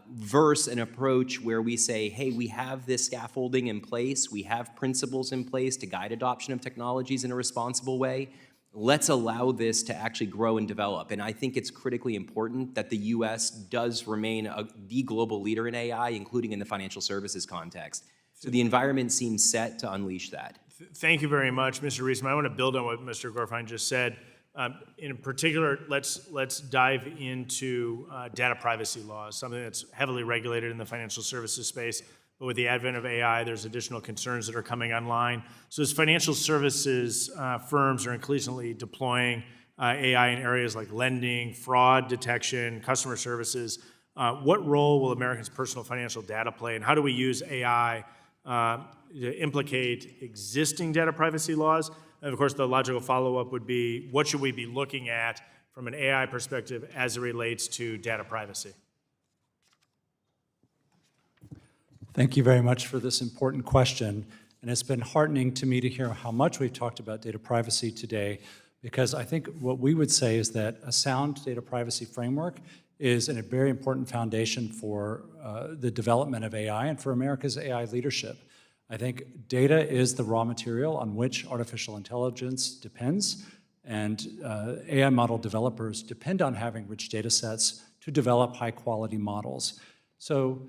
versus an approach where we say, hey, we have this scaffolding in place, we have principles in place to guide adoption of technologies in a responsible way. Let's allow this to actually grow and develop. And I think it's critically important that the US does remain the global leader in AI, including in the financial services context. So the environment seems set to unleash that. Thank you very much, Mr. Reeseman. I want to build on what Mr. Gorfine just said. In particular, let's dive into data privacy laws, something that's heavily regulated in the financial services space. But with the advent of AI, there's additional concerns that are coming online. So as financial services firms are increasingly deploying AI in areas like lending, fraud detection, customer services, what role will Americans' personal financial data play, and how do we use AI to implicate existing data privacy laws? And of course, the logical follow-up would be, what should we be looking at from an AI perspective as it relates to data privacy? Thank you very much for this important question. And it's been heartening to me to hear how much we've talked about data privacy today, because I think what we would say is that a sound data privacy framework is a very important foundation for the development of AI and for America's AI leadership. I think data is the raw material on which artificial intelligence depends, and AI model developers depend on having rich data sets to develop high-quality models. So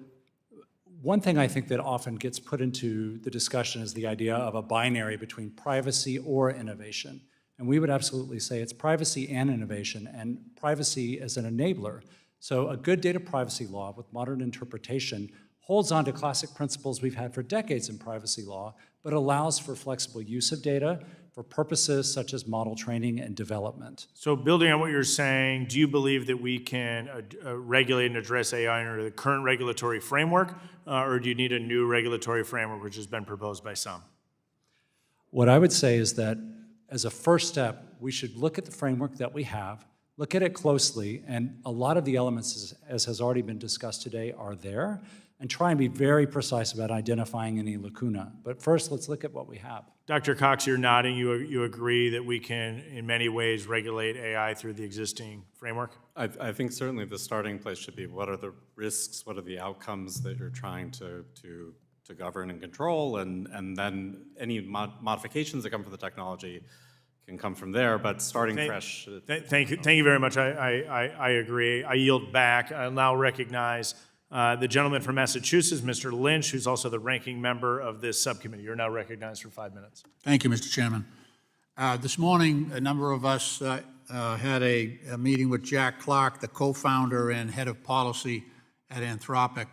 one thing I think that often gets put into the discussion is the idea of a binary between privacy or innovation. And we would absolutely say it's privacy and innovation, and privacy as an enabler. So a good data privacy law with modern interpretation holds on to classic principles we've had for decades in privacy law, but allows for flexible use of data for purposes such as model training and development. So building on what you're saying, do you believe that we can regulate and address AI under the current regulatory framework, or do you need a new regulatory framework which has been proposed by some? What I would say is that as a first step, we should look at the framework that we have, look at it closely, and a lot of the elements, as has already been discussed today, are there, and try and be very precise about identifying any lacuna. But first, let's look at what we have. Dr. Cox, you're nodding. You agree that we can, in many ways, regulate AI through the existing framework? I think certainly the starting place should be what are the risks, what are the outcomes that you're trying to govern and control, and then any modifications that come from the technology can come from there, but starting fresh. Thank you very much. I agree. I yield back. I'll now recognize the gentleman from Massachusetts, Mr. Lynch, who's also the ranking member of this subcommittee. You're now recognized for 5 minutes. Thank you, Mr. Chairman. This morning, a number of us had a meeting with Jack Clark, the co-founder and head of policy at Anthropic,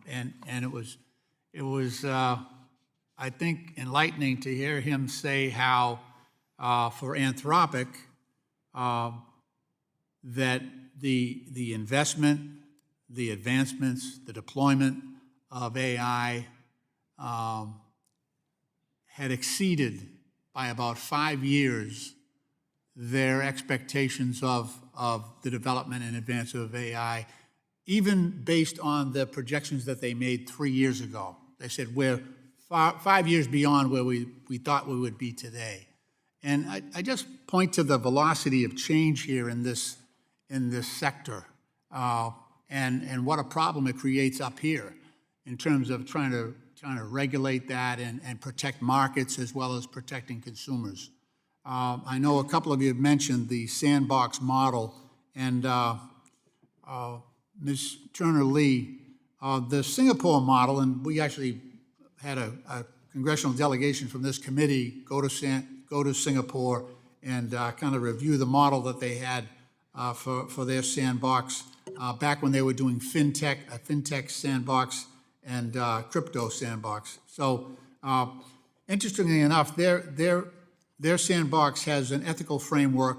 and it was I think enlightening to hear him say how for Anthropic that the investment, the advancements, the deployment of AI had exceeded by about 5 years their expectations of the development and advance of AI, even based on the projections that they made 3 years ago. They said we're 5 years beyond where we thought we would be today. And I just point to the velocity of change here in this sector, and what a problem it creates up here in terms of trying to regulate that and protect markets as well as protecting consumers. I know a couple of you have mentioned the sandbox model, and Ms. Turner Lee, the Singapore model, and we actually had a congressional delegation from this committee go to Singapore and kind of review the model that they had for their sandbox back when they were doing a fintech sandbox and crypto sandbox. So interestingly enough, their their sandbox has an ethical framework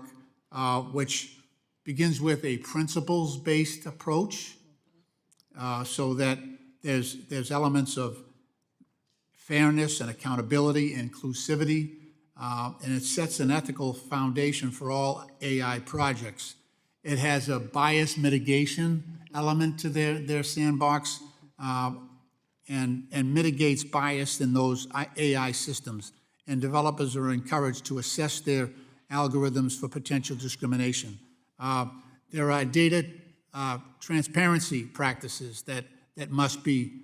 which begins with a principles-based approach, so that there's elements of fairness and accountability, inclusivity, and it sets an ethical foundation for all AI projects. It has a bias mitigation element to their sandbox, and mitigates bias in those AI systems. And developers are encouraged to assess their algorithms for potential discrimination. There are data transparency practices that must be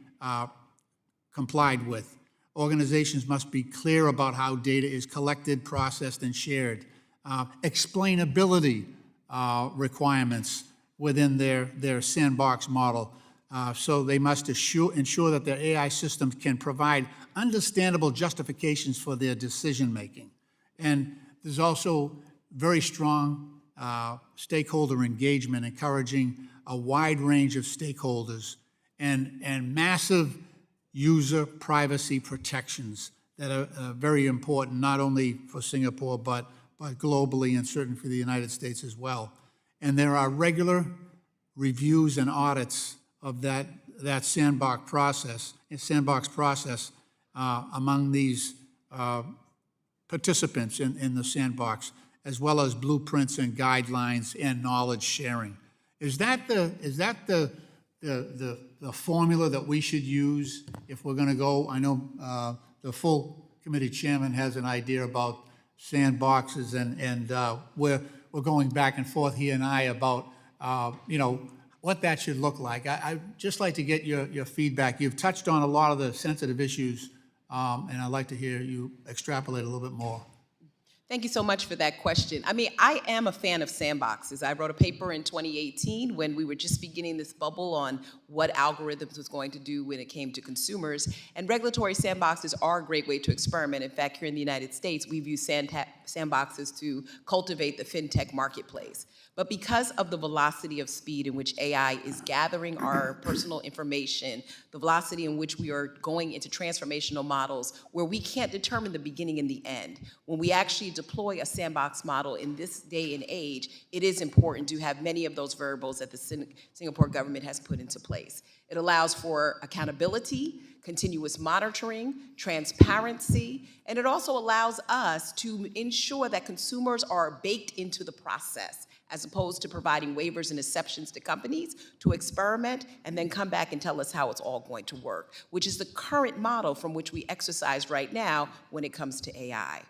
complied with. Organizations must be clear about how data is collected, processed, and shared. Explainability requirements within their sandbox model. So they must ensure that their AI systems can provide understandable justifications for their decision-making. And there's also very strong stakeholder engagement, encouraging a wide range of stakeholders, and massive user privacy protections that are very important, not only for Singapore, but globally and certainly for the United States as well. And there are regular reviews and audits of that sandbox process among these participants in the sandbox, as well as blueprints and guidelines and knowledge sharing. Is that the formula that we should use if we're going to go? I know the full committee chairman has an idea about sandboxes, and we're going back and forth, he and I, about what that should look like. I'd just like to get your feedback. You've touched on a lot of the sensitive issues, and I'd like to hear you extrapolate a little bit more. Thank you so much for that question. I mean, I am a fan of sandboxes. I wrote a paper in 2018 when we were just beginning this bubble on what algorithms was going to do when it came to consumers. And regulatory sandboxes are a great way to experiment. In fact, here in the United States, we've used sandboxes to cultivate the fintech marketplace. But because of the velocity of speed in which AI is gathering our personal information, the velocity in which we are going into transformational models where we can't determine the beginning and the end, when we actually deploy a sandbox model in this day and age, it is important to have many of those variables that the Singapore government has put into place. It allows for accountability, continuous monitoring, transparency, and it also allows us to ensure that consumers are baked into the process, as opposed to providing waivers and exceptions to companies to experiment and then come back and tell us how it's all going to work, which is the current model from which we exercise right now when it comes to AI.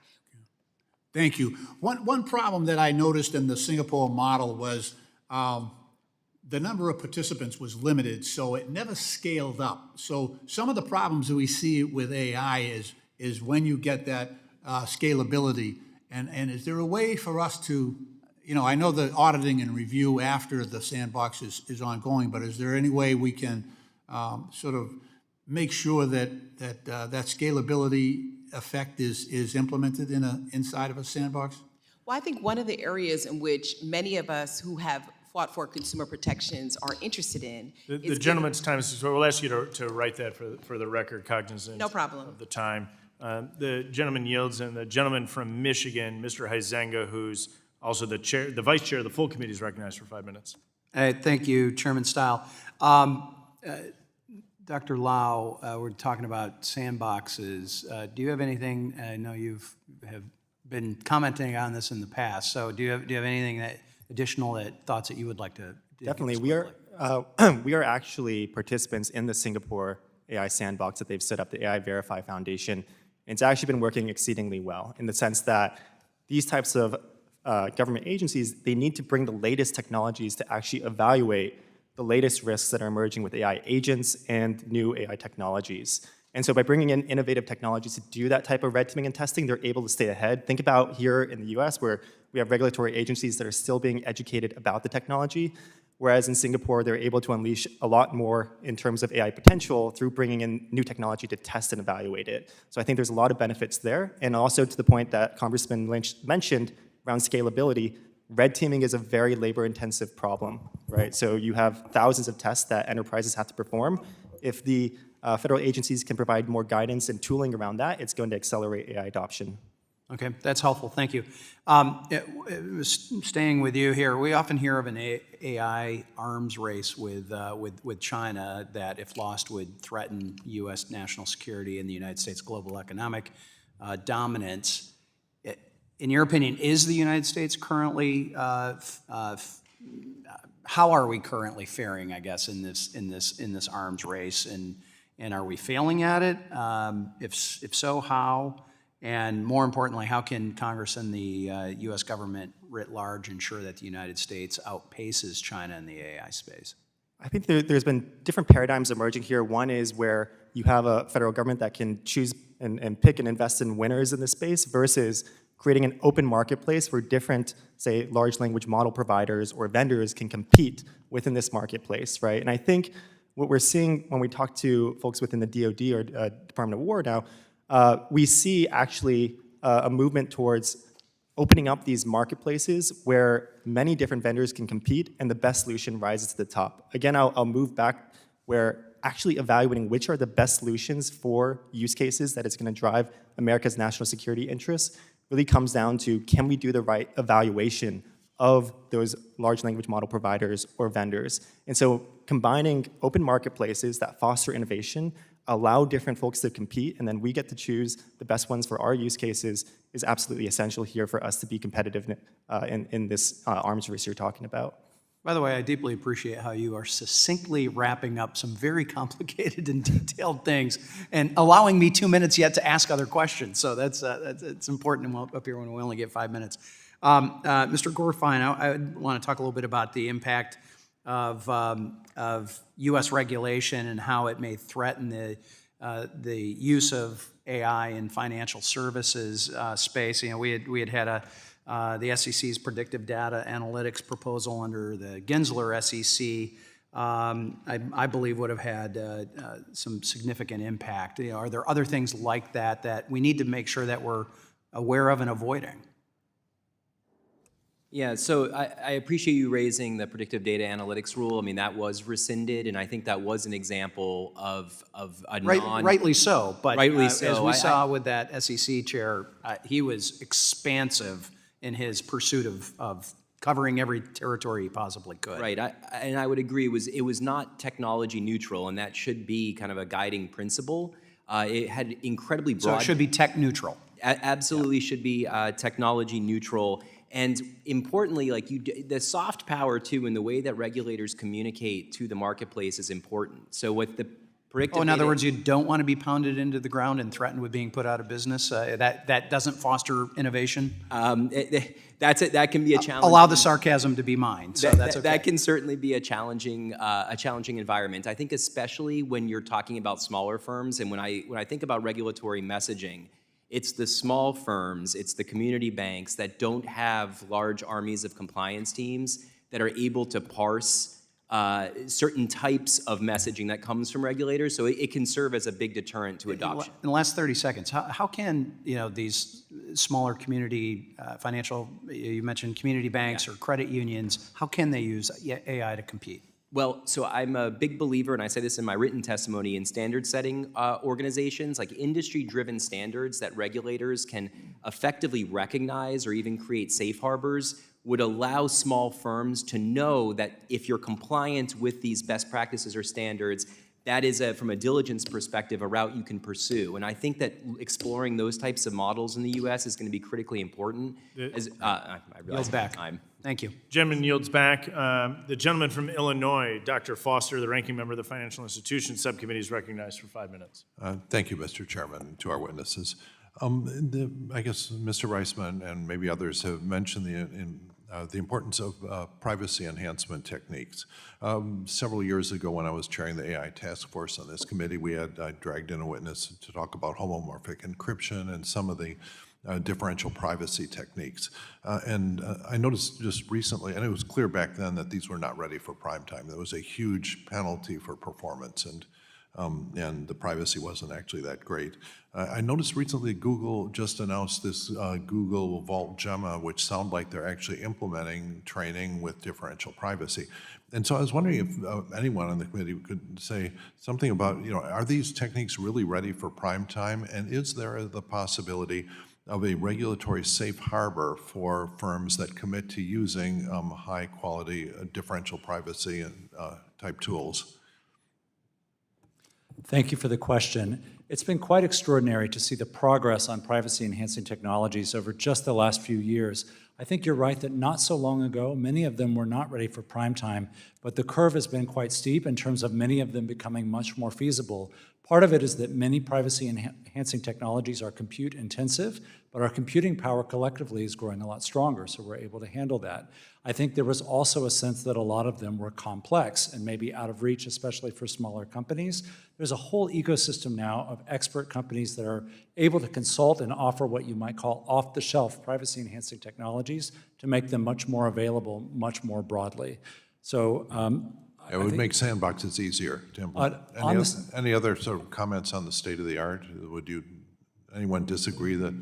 Thank you. One problem that I noticed in the Singapore model was the number of participants was limited, so it never scaled up. So some of the problems that we see with AI is when you get that scalability. And is there a way for us to, I know the auditing and review after the sandbox is ongoing, but is there any way we can sort of make sure that that scalability effect is implemented inside of a sandbox? Well, I think one of the areas in which many of us who have fought for consumer protections are interested in The gentleman's time is, so we'll ask you to write that for the record, cognizant No problem. of the time. The gentleman yields, and the gentleman from Michigan, Mr. Huizenga, who's also the vice chair of the full committee, is recognized for 5 minutes. Thank you, Chairman Style. Dr. Laauo, we're talking about sandboxes. Do you have anything? I know have been commenting on this in the past. So do you have anything additional thoughts that you would like to? Definitely, we are actually participants in the Singapore AI sandbox that they've set up, the AI Verify Foundation. And it's actually been working exceedingly well in the sense that these types of government agencies, they need to bring the latest technologies to actually evaluate the latest risks that are emerging with AI agents and new AI technologies. And so by bringing in innovative technologies to do that type of red teaming and testing, they're able to stay ahead. Think about here in the US where we have regulatory agencies that are still being educated about the technology, whereas in Singapore, they're able to unleash a lot more in terms of AI potential through bringing in new technology to test and evaluate it. So I think there's a lot of benefits there. And also to the point that Congressman Lynch mentioned around scalability, red teaming is a very labor-intensive problem, right? So you have thousands of tests that enterprises have to perform. If the federal agencies can provide more guidance and tooling around that, it's going to accelerate AI adoption. Okay, that's helpful, thank you. Staying with you here, we often hear of an AI arms race with China that, if lost, would threaten U.S. national security and the United States' global economic dominance. In your opinion, is the United States currently, how are we currently faring, I guess, in this arms race, and are we failing at it? If so, how? And more importantly, how can Congress and the U.S. government writ large ensure that the United States outpaces China in the AI space? I think there's been different paradigms emerging here. One is where you have a federal government that can choose and pick and invest in winners in this space versus creating an open marketplace where different, say, large language model providers or vendors can compete within this marketplace, right? And I think what we're seeing when we talk to folks within the DoD or Department of War now, we see actually a movement towards opening up these marketplaces where many different vendors can compete and the best solution rises to the top. Again, I'll move back where actually evaluating which are the best solutions for use cases that is going to drive America's national security interests really comes down to, can we do the right evaluation of those large language model providers or vendors? And so combining open marketplaces that foster innovation, allow different folks to compete, and then we get to choose the best ones for our use cases is absolutely essential here for us to be competitive in this arms race you're talking about. By the way, I deeply appreciate how you are succinctly wrapping up some very complicated and detailed things and allowing me 2 minutes yet to ask other questions. So that's it's important up here when we only get 5 minutes. Mr. Gorfine, I want to talk a little bit about the impact of U.S. regulation and how it may threaten the use of AI in financial services space. You know, we had the SEC's predictive data analytics proposal under the Gensler SEC, I believe would have had some significant impact. You know, are there other things like that that we need to make sure that we're aware of and avoiding? Yeah, so I appreciate you raising the predictive data analytics rule. I mean, that was rescinded, and I think that was an example of a Rightly so, but rightly so. As we saw with that SEC chair, he was expansive in his pursuit of covering every territory he possibly could. Right, and I would agree, it was not technology neutral, and that should be kind of a guiding principle. It had incredibly broad... So it should be tech neutral. Absolutely should be technology neutral. And importantly, like the soft power too, in the way that regulators communicate to the marketplace is important. So with the predictive in other words, you don't want to be pounded into the ground and threatened with being put out of business? That doesn't foster innovation? That can be a challenge. Allow the sarcasm to be mine, so that's okay. That can certainly be a challenging environment. I think especially when you're talking about smaller firms, and when I think about regulatory messaging, it's the small firms, it's the community banks that don't have large armies of compliance teams that are able to parse certain types of messaging that comes from regulators, so it can serve as a big deterrent to adoption. In the last 30 seconds, how can these smaller community financial, you mentioned community banks or credit unions, how can they use AI to compete? Well, so I'm a big believer, and I say this in my written testimony, in standard-setting organizations, like industry-driven standards that regulators can effectively recognize or even create safe harbors would allow small firms to know that if you're compliant with these best practices or standards, that is, from a diligence perspective, a route you can pursue. And I think that exploring those types of models in the U.S. is going to be critically important. I realize back. time. Thank you. Gentleman yields back. The gentleman from Illinois, Dr. Foster, the ranking member of the Financial Institutions Subcommittee, is recognized for 5 minutes. Thank you, Mr. Chairman, to our witnesses. I guess Mr. Reeseman and maybe others have mentioned the importance of privacy enhancement techniques. Several years ago, when I was chairing the AI task force on this committee, I dragged in a witness to talk about homomorphic encryption and some of the differential privacy techniques. And I noticed just recently, and it was clear back then that these were not ready for prime time. There was a huge penalty for performance, and the privacy wasn't actually that great. I noticed recently Google just announced this Google Vault Gemma, which sound like they're actually implementing training with differential privacy. And so I was wondering if anyone on the committee could say something about, are these techniques really ready for prime time? And is there the possibility of a regulatory safe harbor for firms that commit to using high-quality differential privacy and type tools? Thank you for the question. It's been quite extraordinary to see the progress on privacy-enhancing technologies over just the last few years. I think you're right that not so long ago, many of them were not ready for prime time, but the curve has been quite steep in terms of many of them becoming much more feasible. Part of it is that many privacy-enhancing technologies are compute-intensive, but our computing power collectively is growing a lot stronger, so we're able to handle that. I think there was also a sense that a lot of them were complex and maybe out of reach, especially for smaller companies. There's a whole ecosystem now of expert companies that are able to consult and offer what you might call off-the-shelf privacy-enhancing technologies to make them much more available, much more broadly. So It would make sandboxes easier to implement. Any other sort of comments on the state of the art? Anyone disagree that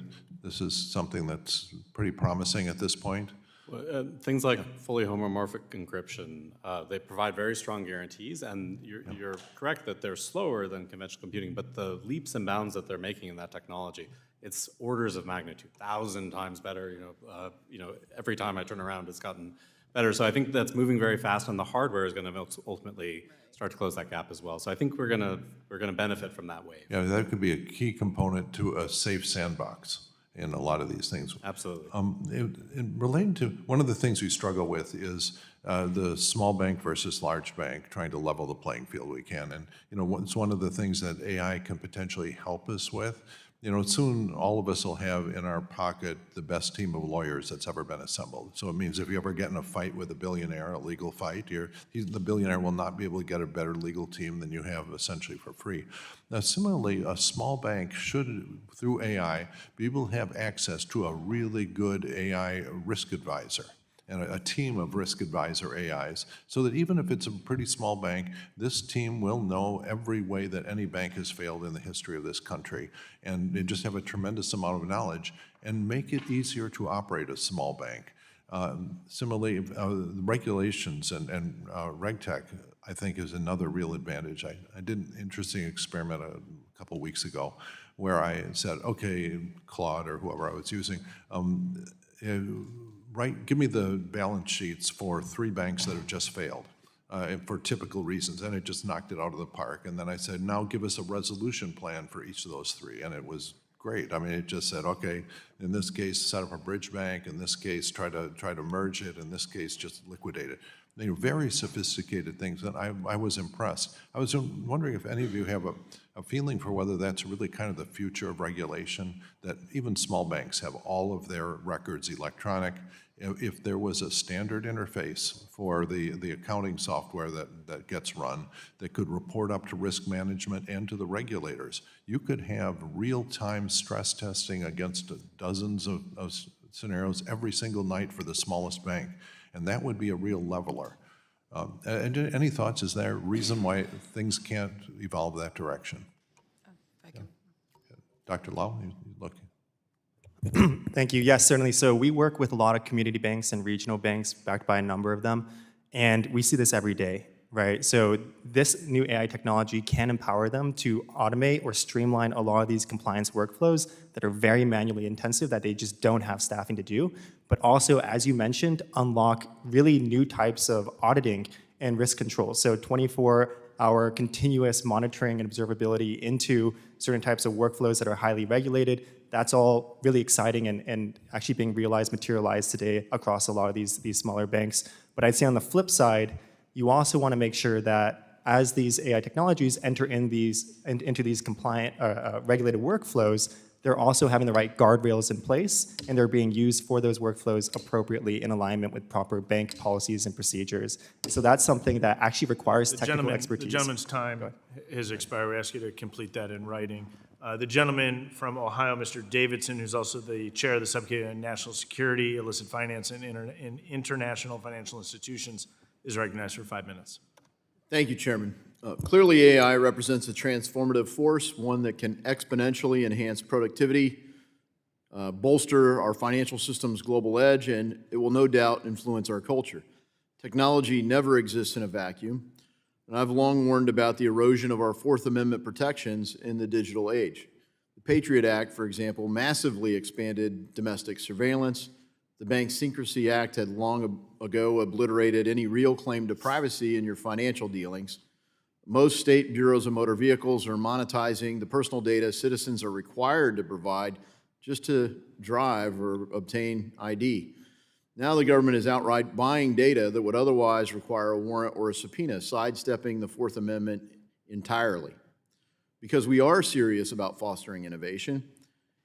this is something that's pretty promising at this point? Well, things like fully homomorphic encryption, they provide very strong guarantees, and you're correct that they're slower than conventional computing, but the leaps and bounds that they're making in that technology, it's orders of magnitude, 1,000 times better. Every time I turn around, it's gotten better. So I think that's moving very fast, and the hardware is going to ultimately start to close that gap as well. So I think we're going to benefit from that wave. Yeah, that could be a key component to a safe sandbox in a lot of these things. Absolutely. Relating to, one of the things we struggle with is the small bank versus large bank, trying to level the playing field we can. And it's one of the things that AI can potentially help us with. Soon all of us will have in our pocket the best team of lawyers that's ever been assembled. So it means if you ever get in a fight with a billionaire, a legal fight, the billionaire will not be able to get a better legal team than you have essentially for free. Now, similarly, a small bank should, through AI, be able to have access to a really good AI risk advisor and a team of risk advisor AIs, so that even if it's a pretty small bank, this team will know every way that any bank has failed in the history of this country, and they just have a tremendous amount of knowledge and make it easier to operate a small bank. Similarly, the regulations and RegTech, I think, is another real advantage. I did an interesting experiment a couple weeks ago where I said, okay, Claude or whoever I was using, give me the balance sheets for 3 banks that have just failed for typical reasons, and it just knocked it out of the park. And then I said, now give us a resolution plan for each of those 3, and it was great. I mean, it just said, okay, in this case, set up a bridge bank. In this case, try to merge it. In this case, just liquidate it. They were very sophisticated things, and I was impressed. I was wondering if any of you have a feeling for whether that's really kind of the future of regulation, that even small banks have all of their records electronic. If there was a standard interface for the accounting software that gets run that could report up to risk management and to the regulators, you could have real-time stress testing against dozens of scenarios every single night for the smallest bank, and that would be a real leveler. And any thoughts? Is there a reason why things can't evolve that direction? Dr. Laauo, you looking? Thank you. Yes, certainly. So we work with a lot of community banks and regional banks, backed by a number of them, and we see this every day, right? So this new AI technology can empower them to automate or streamline a lot of these compliance workflows that are very manually intensive that they just don't have staffing to do, but also, as you mentioned, unlock really new types of auditing and risk control. So 24-hour continuous monitoring and observability into certain types of workflows that are highly regulated. That's all really exciting and actually being materialized today across a lot of these smaller banks. But I'd say on the flip side, you also want to make sure that as these AI technologies enter into these compliant, regulated workflows, they're also having the right guardrails in place, and they're being used for those workflows appropriately in alignment with proper bank policies and procedures. So that's something that actually requires technical expertise. The gentleman's time has expired. We ask you to complete that in writing. The gentleman from Ohio, Mr. Davidson, who's also the chair of the Subcommittee on National Security, Illicit Finance, and International Financial Institutions, is recognized for 5 minutes. Thank you, Chairman. Clearly, AI represents a transformative force, one that can exponentially enhance productivity, bolster our financial system's global edge, and it will no doubt influence our culture. Technology never exists in a vacuum, and I've long warned about the erosion of our Fourth Amendment protections in the digital age. The Patriot Act, for example, massively expanded domestic surveillance. The Bank Secrecy Act had long ago obliterated any real claim to privacy in your financial dealings. Most state bureaus of motor vehicles are monetizing the personal data citizens are required to provide just to drive or obtain ID. Now the government is outright buying data that would otherwise require a warrant or a subpoena, sidestepping the Fourth Amendment entirely. Because we are serious about fostering innovation,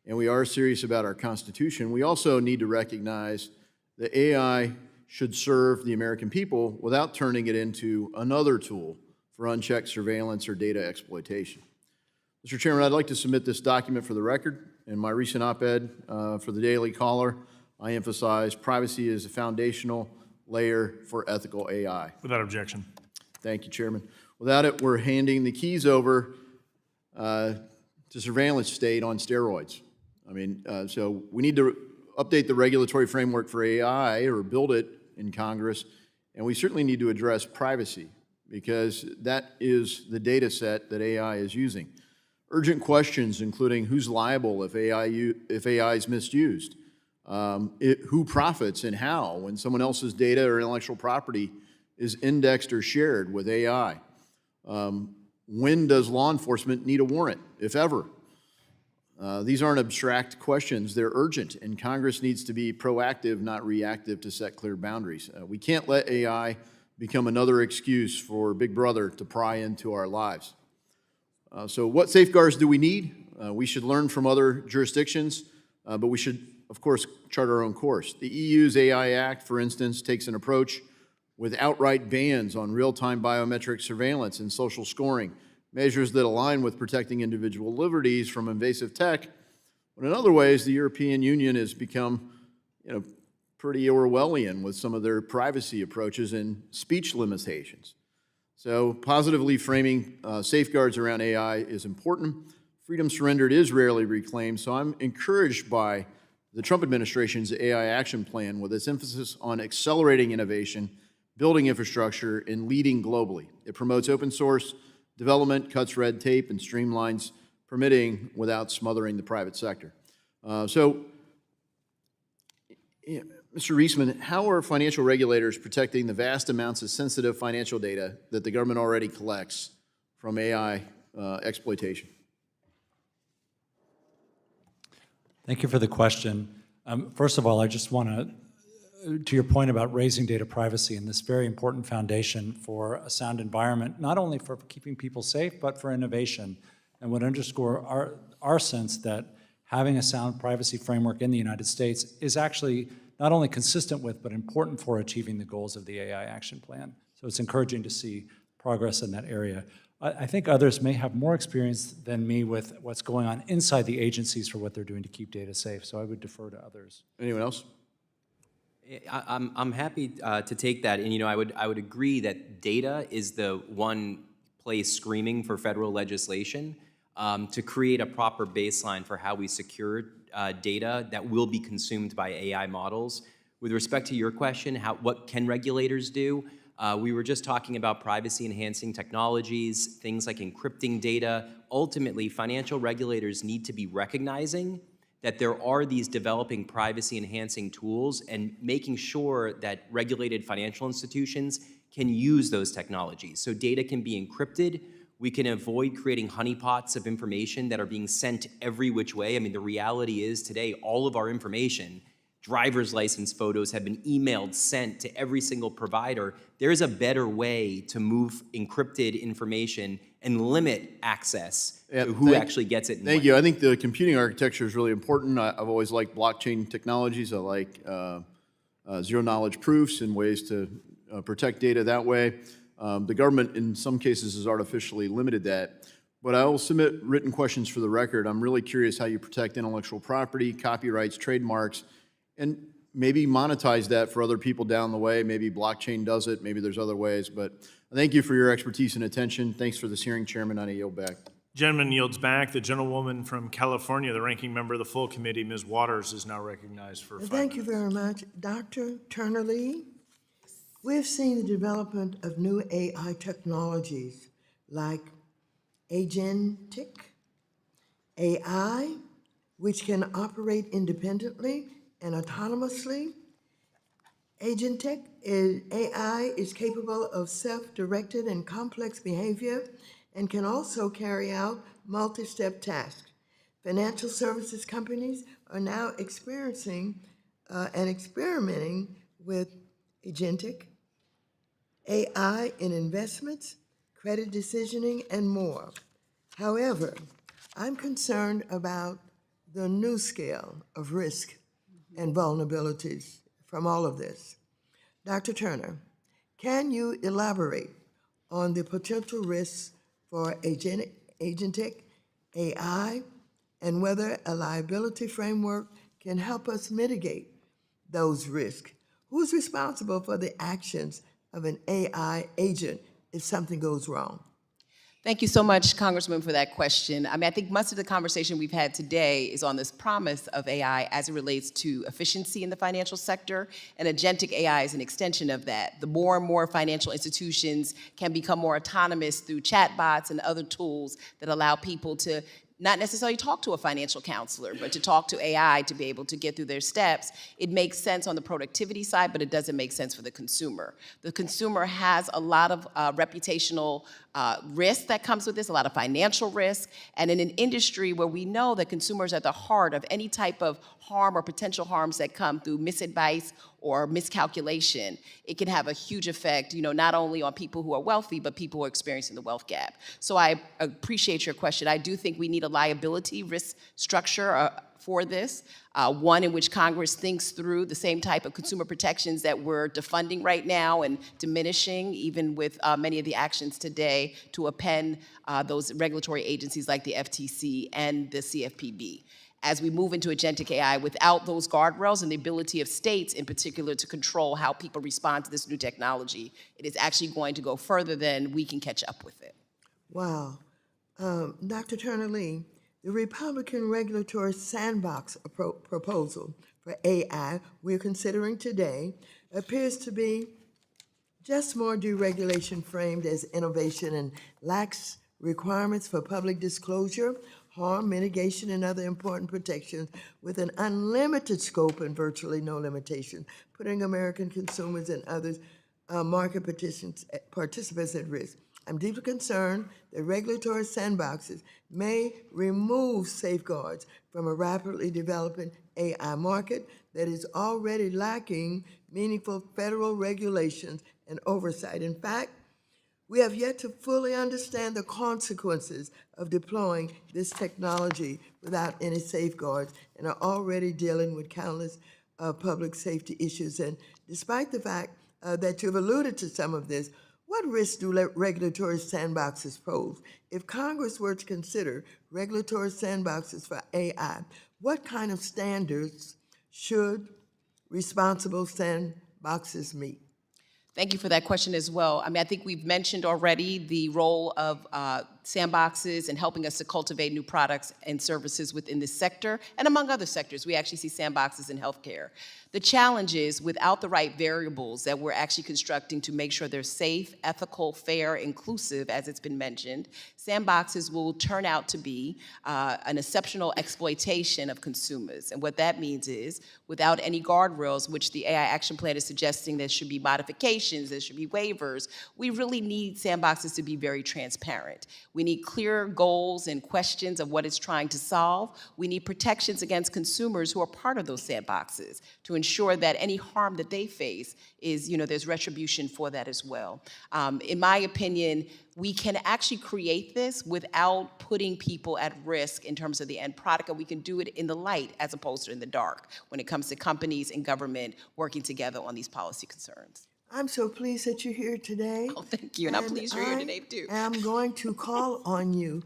and we are serious about our Constitution, we also need to recognize that AI should serve the American people without turning it into another tool for unchecked surveillance or data exploitation. Mr. Chairman, I'd like to submit this document for the record. In my recent op-ed for the Daily Caller, I emphasize privacy is a foundational layer for ethical AI. Without objection. Thank you, Chairman. Without it, we're handing the keys over to surveillance state on steroids. I mean, so we need to update the regulatory framework for AI or build it in Congress, and we certainly need to address privacy because that is the data set that AI is using. Urgent questions, including who's liable if AI is misused, who profits and how when someone else's data or intellectual property is indexed or shared with AI. When does law enforcement need a warrant, if ever? These aren't abstract questions, they're urgent, and Congress needs to be proactive, not reactive, to set clear boundaries. We can't let AI become another excuse for Big Brother to pry into our lives. So what safeguards do we need? We should learn from other jurisdictions, but we should, of course, chart our own course. The EU's AI Act, for instance, takes an approach with outright bans on real-time biometric surveillance and social scoring, measures that align with protecting individual liberties from invasive tech. But in other ways, the European Union has become, pretty Orwellian with some of their privacy approaches and speech limitations. So positively framing safeguards around AI is important. Freedom surrendered is rarely reclaimed, so I'm encouraged by the Trump administration's AI action plan with its emphasis on accelerating innovation, building infrastructure, and leading globally. It promotes open source development, cuts red tape, and streamlines permitting without smothering the private sector. Mr. Reeseman, how are financial regulators protecting the vast amounts of sensitive financial data that the government already collects from AI exploitation? Thank you for the question. First of all, I just want to your point about raising data privacy and this very important foundation for a sound environment, not only for keeping people safe, but for innovation, and would underscore our sense that having a sound privacy framework in the United States is actually not only consistent with, but important for achieving the goals of the AI Action Plan. So it's encouraging to see progress in that area. I think others may have more experience than me with what's going on inside the agencies for what they're doing to keep data safe, so I would defer to others. Anyone else? I'm happy to take that, and I would agree that data is the one place screaming for federal legislation to create a proper baseline for how we secure data that will be consumed by AI models. With respect to your question, what can regulators do? We were just talking about privacy-enhancing technologies, things like encrypting data. Ultimately, financial regulators need to be recognizing that there are these developing privacy-enhancing tools and making sure that regulated financial institutions can use those technologies. So data can be encrypted. We can avoid creating honeypots of information that are being sent every which way. I mean, the reality is today, all of our information, driver's license photos have been emailed, sent to every single provider. There is a better way to move encrypted information and limit access to who actually gets it. Thank you. I think the computing architecture is really important. I've always liked blockchain technologies. I like zero-knowledge proofs and ways to protect data that way. The government, in some cases, has artificially limited that. But I will submit written questions for the record. I'm really curious how you protect intellectual property, copyrights, trademarks, and maybe monetize that for other people down the way. Maybe blockchain does it. Maybe there's other ways. But thank you for your expertise and attention. Thanks for this hearing, Chairman. I yield back. Gentleman yields back. The gentlewoman from California, the ranking member of the full committee, Ms. Waters, is now recognized for 5 minutes. Thank you very much. Dr. Turner Lee, we've seen the development of new AI technologies like agentic AI, which can operate independently and autonomously. Agentech AI is capable of self-directed and complex behavior and can also carry out multi-step tasks. Financial services companies are now experiencing and experimenting with agentic AI in investments, credit decisioning, and more. However, I'm concerned about the new scale of risk and vulnerabilities from all of this. Dr. Turner, can you elaborate on the potential risks for agentic AI and whether a liability framework can help us mitigate those risks? Who's responsible for the actions of an AI agent if something goes wrong? Thank you so much, Congressman, for that question. I mean, I think much of the conversation we've had today is on this promise of AI as it relates to efficiency in the financial sector, and agentic AI is an extension of that. The more and more financial institutions can become more autonomous through chatbots and other tools that allow people to not necessarily talk to a financial counselor, but to talk to AI to be able to get through their steps. It makes sense on the productivity side, but it doesn't make sense for the consumer. The consumer has a lot of reputational risk that comes with this, a lot of financial risk, and in an industry where we know that consumers are at the heart of any type of harm or potential harms that come through misadvice or miscalculation, it can have a huge effect, not only on people who are wealthy, but people who are experiencing the wealth gap. So I appreciate your question. I do think we need a liability risk structure for this, one in which Congress thinks through the same type of consumer protections that we're defunding right now and diminishing, even with many of the actions today to append those regulatory agencies like the FTC and the CFPB. As we move into agentic AI, without those guardrails and the ability of states in particular to control how people respond to this new technology, it is actually going to go further than we can catch up with it. Wow. Dr. Turner Lee, the Republican regulatory sandbox proposal for AI we're considering today appears to be just more deregulation framed as innovation and lacks requirements for public disclosure, harm mitigation, and other important protections with an unlimited scope and virtually no limitations, putting American consumers and others market participants at risk. I'm deeply concerned that regulatory sandboxes may remove safeguards from a rapidly developing AI market that is already lacking meaningful federal regulations and oversight. In fact, we have yet to fully understand the consequences of deploying this technology without any safeguards and are already dealing with countless public safety issues. And despite the fact that you've alluded to some of this, what risks do regulatory sandboxes pose? If Congress were to consider regulatory sandboxes for AI, what kind of standards should responsible sandboxes meet? Thank you for that question as well. I mean, I think we've mentioned already the role of sandboxes and helping us to cultivate new products and services within this sector, and among other sectors. We actually see sandboxes in healthcare. The challenge is, without the right variables that we're actually constructing to make sure they're safe, ethical, fair, inclusive, as it's been mentioned, sandboxes will turn out to be an exceptional exploitation of consumers. And what that means is, without any guardrails, which the AI Action Plan is suggesting there should be modifications, there should be waivers, we really need sandboxes to be very transparent. We need clear goals and questions of what it's trying to solve. We need protections against consumers who are part of those sandboxes to ensure that any harm that they face is, there's retribution for that as well. In my opinion, we can actually create this without putting people at risk in terms of the end product, and we can do it in the light as opposed to in the dark when it comes to companies and government working together on these policy concerns. I'm so pleased that you're here today. Oh, thank you, and I'm pleased you're here today, too. I'm going to call on you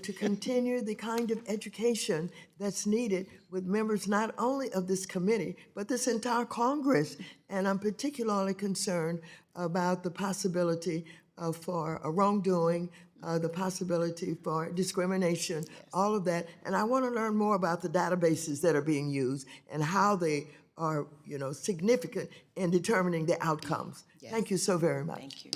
to continue the kind of education that's needed with members not only of this committee, but this entire Congress. And I'm particularly concerned about the possibility for wrongdoing, the possibility for discrimination, all of that. And I want to learn more about the databases that are being used and how they are, significant in determining the outcomes. Yes. Thank you so very much. Thank you.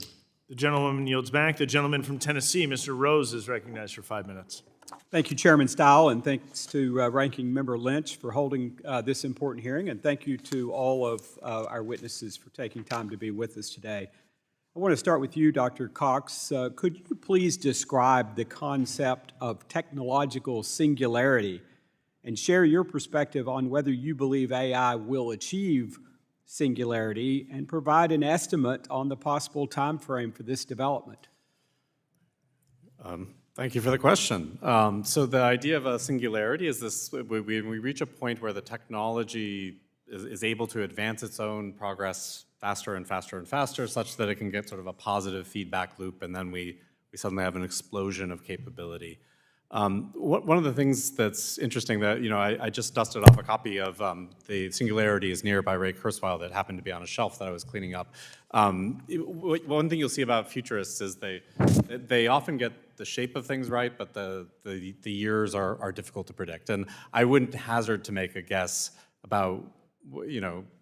The gentlewoman yields back. The gentleman from Tennessee, Mr. Rose, is recognized for 5 minutes. Thank you, Chairman Stile, and thanks to Ranking Member Lynch for holding this important hearing, and thank you to all of our witnesses for taking time to be with us today. I want to start with you, Dr. Cox. Could you please describe the concept of technological singularity and share your perspective on whether you believe AI will achieve singularity and provide an estimate on the possible time frame for this development? Thank you for the question. So the idea of a singularity is this: when we reach a point where the technology is able to advance its own progress faster and faster and faster, such that it can get sort of a positive feedback loop, and then we suddenly have an explosion of capability. One of the things that's interesting that, I just dusted off a copy of The Singularity is Near by Ray Kurzweil that happened to be on a shelf that I was cleaning up. One thing you'll see about futurists is they often get the shape of things right, but the years are difficult to predict. And I wouldn't hazard to make a guess about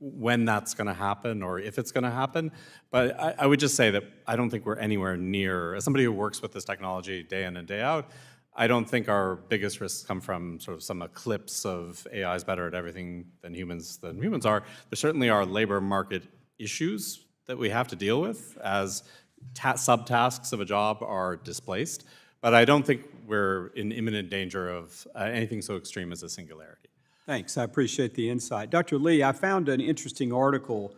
when that's going to happen or if it's going to happen. But I would just say that I don't think we're anywhere near, as somebody who works with this technology day in and day out, I don't think our biggest risks come from sort of some eclipse of AI is better at everything than humans are. There certainly are labor market issues that we have to deal with as subtasks of a job are displaced. But I don't think we're in imminent danger of anything so extreme as a singularity. Thanks, I appreciate the insight. Dr. Lee, I found an interesting article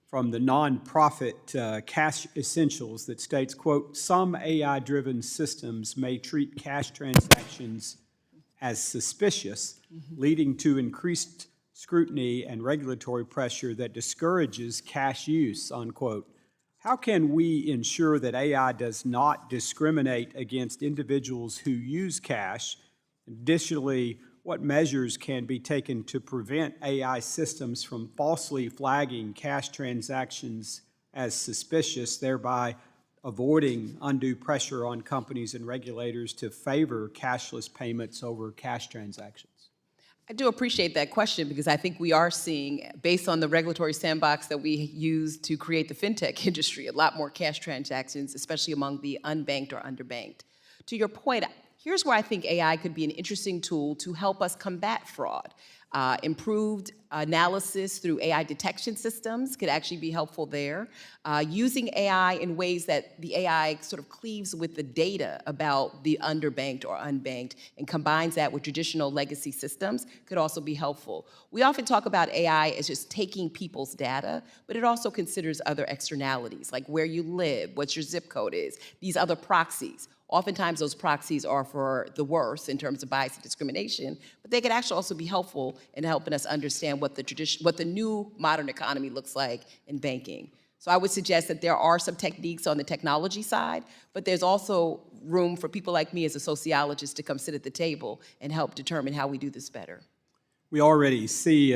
from the nonprofit Cash Essentials that states, quote, some AI-driven systems may treat cash transactions as suspicious, leading to increased scrutiny and regulatory pressure that discourages cash use, unquote. How can we ensure that AI does not discriminate against individuals who use cash? Additionally, what measures can be taken to prevent AI systems from falsely flagging cash transactions as suspicious, thereby avoiding undue pressure on companies and regulators to favor cashless payments over cash transactions? I do appreciate that question because I think we are seeing, based on the regulatory sandbox that we use to create the fintech industry, a lot more cash transactions, especially among the unbanked or underbanked. To your point, here's where I think AI could be an interesting tool to help us combat fraud. Improved analysis through AI detection systems could actually be helpful there. Using AI in ways that the AI sort of cleaves with the data about the underbanked or unbanked and combines that with traditional legacy systems could also be helpful. We often talk about AI as just taking people's data, but it also considers other externalities, like where you live, what your zip code is, these other proxies. Oftentimes those proxies are for the worse in terms of bias and discrimination, but they could actually also be helpful in helping us understand what the new modern economy looks like in banking. So I would suggest that there are some techniques on the technology side, but there's also room for people like me as a sociologist to come sit at the table and help determine how we do this better. We already see,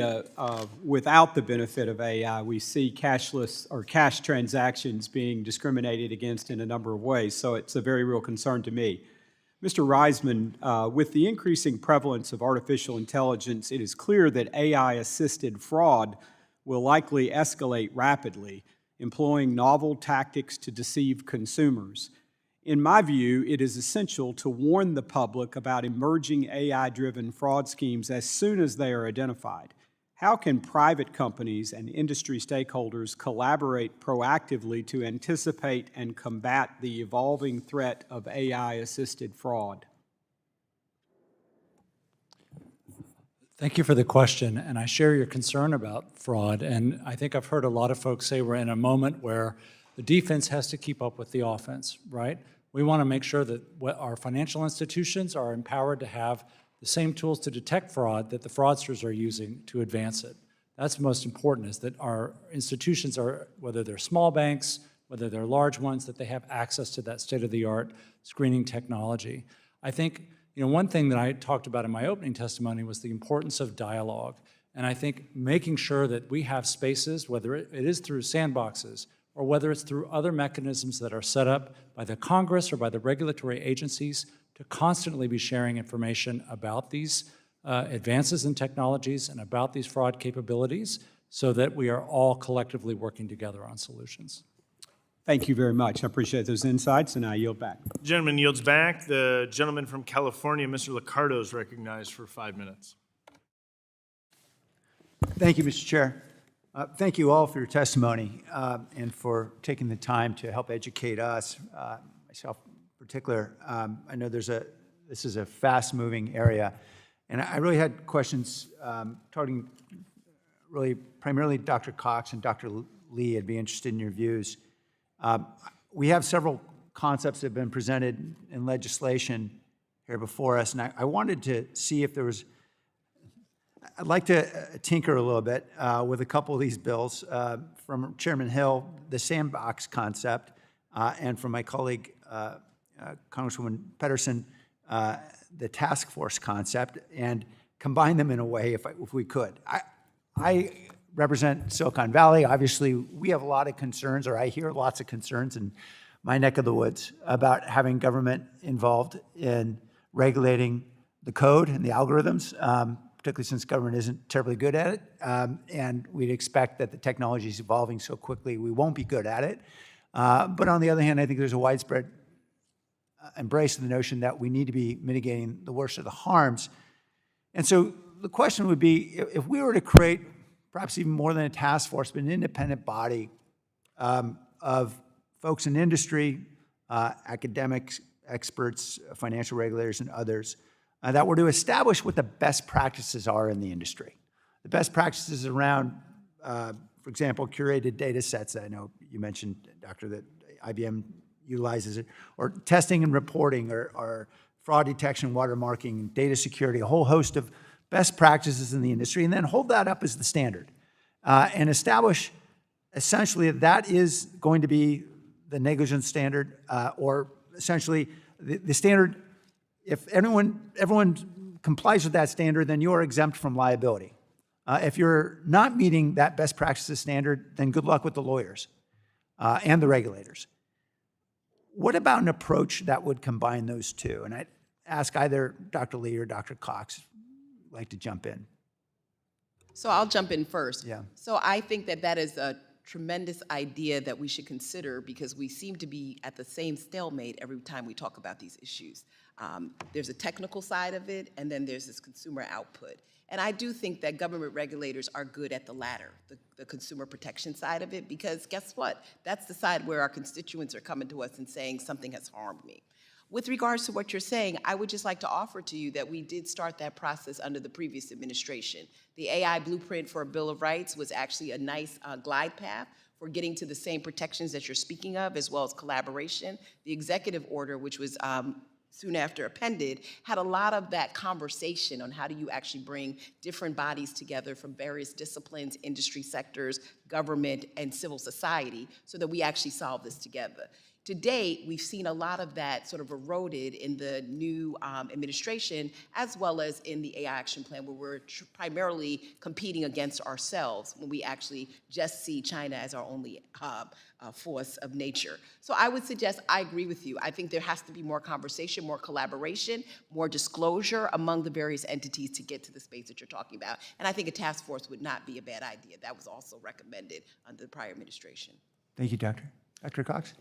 without the benefit of AI, we see cashless or cash transactions being discriminated against in a number of ways, so it's a very real concern to me. Mr. Reeseman, with the increasing prevalence of artificial intelligence, it is clear that AI-assisted fraud will likely escalate rapidly, employing novel tactics to deceive consumers. In my view, it is essential to warn the public about emerging AI-driven fraud schemes as soon as they are identified. How can private companies and industry stakeholders collaborate proactively to anticipate and combat the evolving threat of AI-assisted fraud? Thank you for the question, and I share your concern about fraud, and I think I've heard a lot of folks say we're in a moment where the defense has to keep up with the offense, right? We want to make sure that our financial institutions are empowered to have the same tools to detect fraud that the fraudsters are using to advance it. That's most important, is that our institutions are, whether they're small banks, whether they're large ones, that they have access to that state-of-the-art screening technology. I think, one thing that I talked about in my opening testimony was the importance of dialogue. And I think making sure that we have spaces, whether it is through sandboxes, or whether it's through other mechanisms that are set up by the Congress or by the regulatory agencies to constantly be sharing information about these advances in technologies and about these fraud capabilities so that we are all collectively working together on solutions. Thank you very much. I appreciate those insights, and I yield back. Gentleman yields back. The gentleman from California, Mr. Liccardo, is recognized for 5 minutes. Thank you, Mr. Chair. Thank you all for your testimony and for taking the time to help educate us, myself in particular. I know this is a fast-moving area, and I really had questions targeting really primarily Dr. Cox and Dr. Lee. I'd be interested in your views. We have several concepts that have been presented in legislation here before us, and I wanted to see if there was, I'd like to tinker a little bit with a couple of these bills. From Chairman Hill, the sandbox concept, and from my colleague, Congresswoman Pedersen, the task force concept, and combine them in a way if we could. I represent Silicon Valley. Obviously, we have a lot of concerns, or I hear lots of concerns in my neck of the woods about having government involved in regulating the code and the algorithms, particularly since government isn't terribly good at it. And we'd expect that the technology is evolving so quickly, we won't be good at it. But on the other hand, I think there's a widespread embrace of the notion that we need to be mitigating the worst of the harms. And so the question would be, if we were to create perhaps even more than a task force, but an independent body of folks in industry, academics, experts, financial regulators, and others, that were to establish what the best practices are in the industry. The best practices around, for example, curated data sets. I know you mentioned, Doctor, that IBM utilizes it, or testing and reporting, or fraud detection, watermarking, data security, a whole host of best practices in the industry, and then hold that up as the standard and establish essentially that is going to be the negligence standard, or essentially the standard. If everyone complies with that standard, then you are exempt from liability. If you're not meeting that best practices standard, then good luck with the lawyers and the regulators. What about an approach that would combine those two? And I'd ask either Dr. Lee or Dr. Cox like to jump in. So I'll jump in first. Yeah. So I think that is a tremendous idea that we should consider, because we seem to be at the same stalemate every time we talk about these issues. There's a technical side of it, and then there's this consumer output. And I do think that government regulators are good at the latter, the consumer protection side of it, because guess what? That's the side where our constituents are coming to us and saying something has harmed me. With regards to what you're saying, I would just like to offer to you that we did start that process under the previous administration. The AI blueprint for a Bill of Rights was actually a nice glide path for getting to the same protections that you're speaking of, as well as collaboration. The executive order, which was soon after appended, had a lot of that conversation on how do you actually bring different bodies together from various disciplines, industry sectors, government, and civil society, so that we actually solve this together. To date, we've seen a lot of that sort of eroded in the new administration, as well as in the AI Action Plan, where we're primarily competing against ourselves when we actually just see China as our only force of nature. So I would suggest, I agree with you. I think there has to be more conversation, more collaboration, more disclosure among the various entities to get to the space that you're talking about. And I think a task force would not be a bad idea. That was also recommended under the prior administration. Thank you, Doctor. Dr. Cox?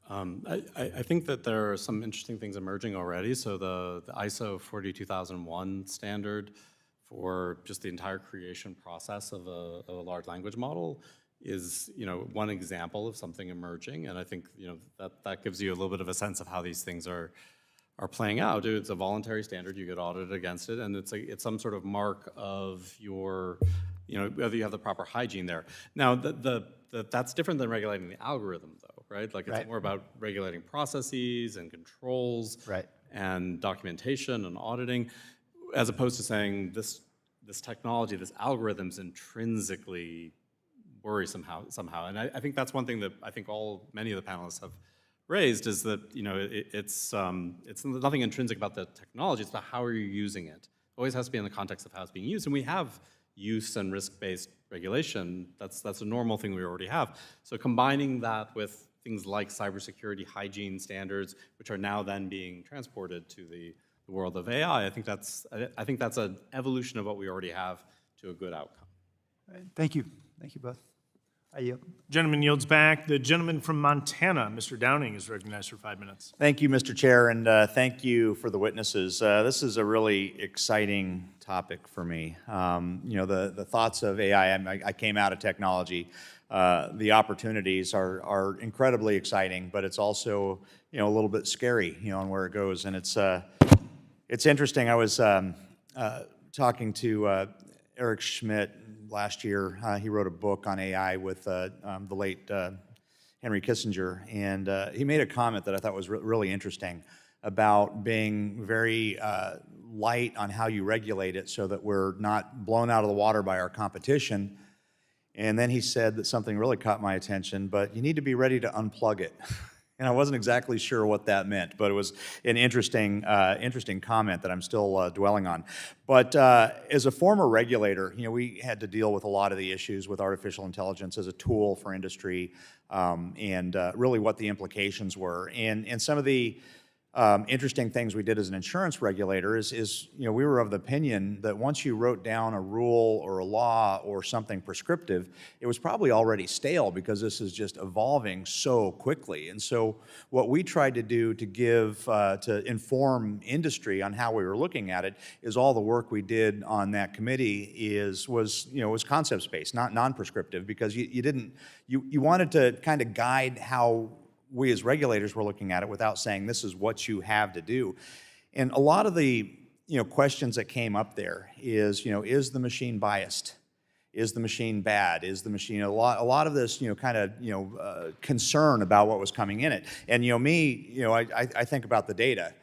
I think that there are some interesting things emerging already. So the ISO 42001 standard for just the entire creation process of a large language model is, one example of something emerging. And I think, that gives you a little bit of a sense of how these things are playing out. It's a voluntary standard. You get audited against it, and it's some sort of mark of your, whether you have the proper hygiene there. Now, that's different than regulating the algorithm, though. Right? Like it's more about regulating processes and controls and documentation and auditing, as opposed to saying this technology, this algorithm's intrinsically worrisome somehow. And I think that's one thing that I think many of the panelists have raised, is that it's nothing intrinsic about the technology, it's about how are you using it. It always has to be in the context of how it's being used. And we have use and risk-based regulation. That's a normal thing we already have. So combining that with things like cybersecurity hygiene standards, which are now then being transported to the world of AI, I think that's an evolution of what we already have to a good outcome. Thank you. Thank you both. I yield. Gentleman yields back. The gentleman from Montana, Mr. Downing, is recognized for 5 minutes. Thank you, Mr. Chair, and thank you for the witnesses. This is a really exciting topic for me. The thoughts of AI, I came out of technology. The opportunities are incredibly exciting, but it's also, a little bit scary, on where it goes. And it's interesting. I was talking to Eric Schmidt last year. He wrote a book on AI with the late Henry Kissinger, and he made a comment that I thought was really interesting about being very light on how you regulate it so that we're not blown out of the water by our competition. And then he said that something really caught my attention, but you need to be ready to unplug it. And I wasn't exactly sure what that meant, but it was an interesting comment that I'm still dwelling on. But as a former regulator, we had to deal with a lot of the issues with artificial intelligence as a tool for industry, and really what the implications were. And some of the interesting things we did as an insurance regulator is we were of the opinion that once you wrote down a rule or a law or something prescriptive, it was probably already stale because this is just evolving so quickly. And so what we tried to do to inform industry on how we were looking at it is all the work we did on that committee was concepts-based, not non-prescriptive, because you wanted to kind of guide how we as regulators were looking at it without saying this is what you have to do. And a lot of the questions that came up there is the machine biased? Is the machine bad? Is the machine a lot of this concern about what was coming in it? And I think about the data.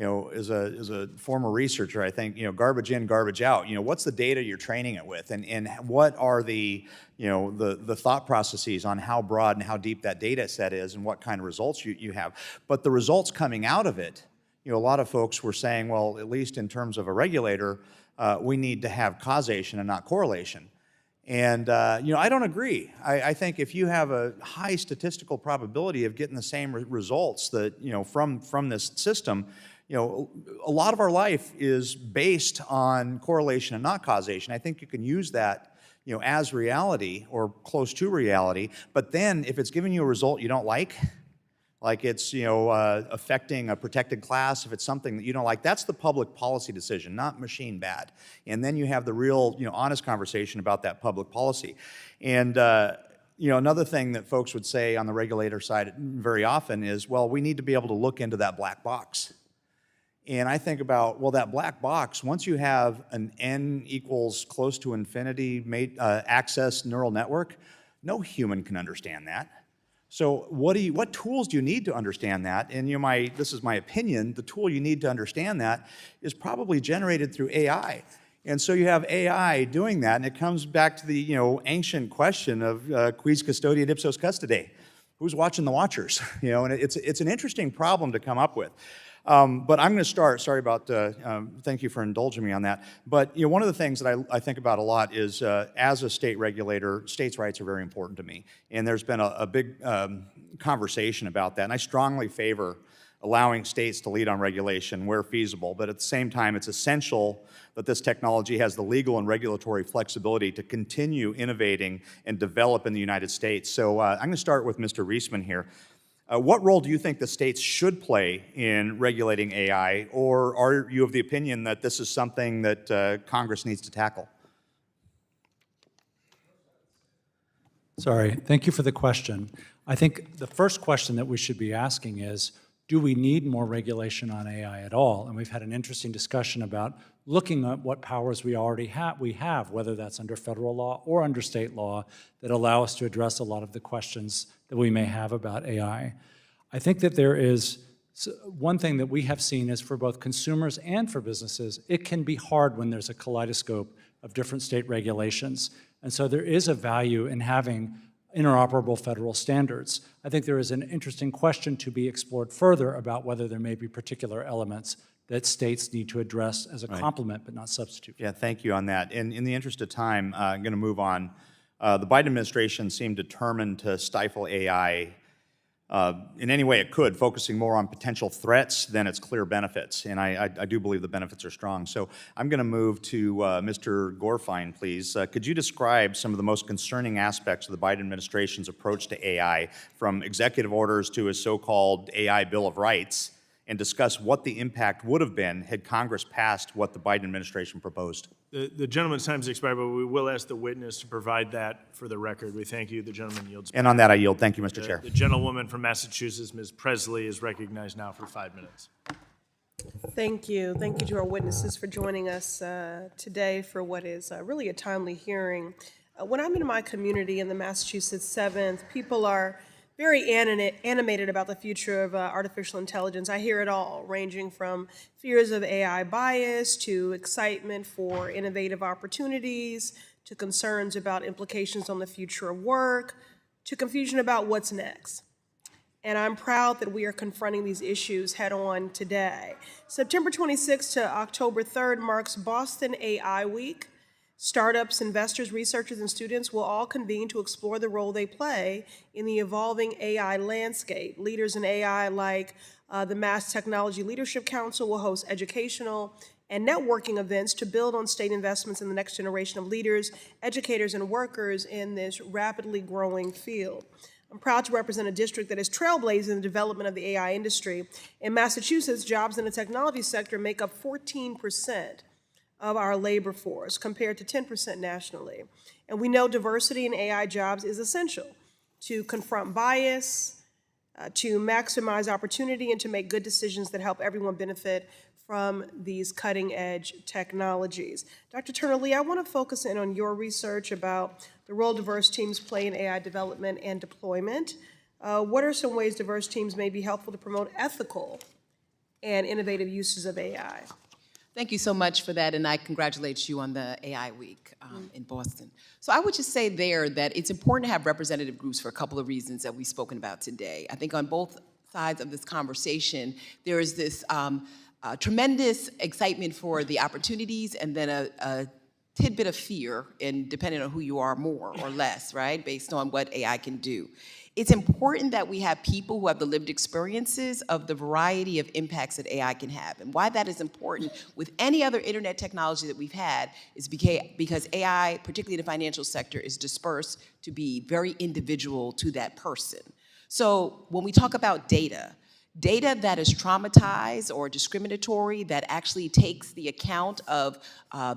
As a former researcher, I think, garbage in, garbage out. What's the data you're training it with, and what are the thought processes on how broad and how deep that data set is, and what kind of results you have. But the results coming out of it, a lot of folks were saying, well, at least in terms of a regulator, we need to have causation and not correlation. And I don't agree. I think if you have a high statistical probability of getting the same results that from this system, a lot of our life is based on correlation and not causation. I think you can use that, as reality or close to reality. But then, if it's giving you a result you don't like it's affecting a protected class, if it's something that you don't like, that's the public policy decision, not machine bad. And then you have the real, honest conversation about that public policy. And another thing that folks would say on the regulator side very often is, well, we need to be able to look into that black box. And I think about, well, that black box, once you have an n equals close to infinity access neural network, no human can understand that. So what tools do you need to understand that? And this is my opinion, the tool you need to understand that is probably generated through AI. And so you have AI doing that, and it comes back to the ancient question of quis custodiet ipsos custode. Who's watching the watchers? And it's an interesting problem to come up with. But I'm going to start, sorry about, thank you for indulging me on that. But one of the things that I think about a lot is, as a state regulator, states' rights are very important to me. And there's been a big conversation about that. And I strongly favor allowing states to lead on regulation where feasible. But at the same time, it's essential that this technology has the legal and regulatory flexibility to continue innovating and develop in the United States. So I'm going to start with Mr. Reeseman here. What role do you think the states should play in regulating AI, or are you of the opinion that this is something that Congress needs to tackle? Sorry, thank you for the question. I think the first question that we should be asking is, do we need more regulation on AI at all? And we've had an interesting discussion about looking at what powers we already have, whether that's under federal law or under state law, that allow us to address a lot of the questions that we may have about AI. I think that there is one thing that we have seen is for both consumers and for businesses, it can be hard when there's a kaleidoscope of different state regulations. And so there is a value in having interoperable federal standards. I think there is an interesting question to be explored further about whether there may be particular elements that states need to address as a complement but not substitute. Yeah, thank you on that. And in the interest of time, I'm going to move on. The Biden administration seemed determined to stifle AI in any way it could, focusing more on potential threats than its clear benefits. And I do believe the benefits are strong. So I'm going to move to Mr. Gorfine, please. Could you describe some of the most concerning aspects of the Biden administration's approach to AI, from executive orders to a so-called AI Bill of Rights, and discuss what the impact would have been had Congress passed what the Biden administration proposed? The gentleman's time has expired, but we will ask the witness to provide that for the record. We thank you. The gentleman yields. And on that, I yield. Thank you, Mr. Chair. The gentlewoman from Massachusetts, Ms. Presley, is recognized now for 5 minutes. Thank you. Thank you to our witnesses for joining us today for what is really a timely hearing. When I'm in my community in the Massachusetts 7th, people are very animated about the future of artificial intelligence. I hear it all, ranging from fears of AI bias to excitement for innovative opportunities to concerns about implications on the future of work to confusion about what's next. And I'm proud that we are confronting these issues head on today. September 26th to October 3rd marks Boston AI Week. Startups, investors, researchers, and students will all convene to explore the role they play in the evolving AI landscape. Leaders in AI like the Mass Technology Leadership Council will host educational and networking events to build on state investments in the next generation of leaders, educators, and workers in this rapidly growing field. I'm proud to represent a district that is trailblazing in the development of the AI industry. In Massachusetts, jobs in the technology sector make up 14% of our labor force, compared to 10% nationally. And we know diversity in AI jobs is essential to confront bias, to maximize opportunity, and to make good decisions that help everyone benefit from these cutting-edge technologies. Dr. Turner Lee, I want to focus in on your research about the role diverse teams play in AI development and deployment. What are some ways diverse teams may be helpful to promote ethical and innovative uses of AI? Thank you so much for that, and I congratulate you on the AI Week in Boston. So I would just say there that it's important to have representative groups for a couple of reasons that we've spoken about today. I think on both sides of this conversation, there is this tremendous excitement for the opportunities and then a tidbit of fear, and depending on who you are, more or less, right, based on what AI can do. It's important that we have people who have the lived experiences of the variety of impacts that AI can have. And why that is important with any other internet technology that we've had is because AI, particularly in the financial sector, is dispersed to be very individual to that person. So when we talk about data that is traumatized or discriminatory, that actually takes the account of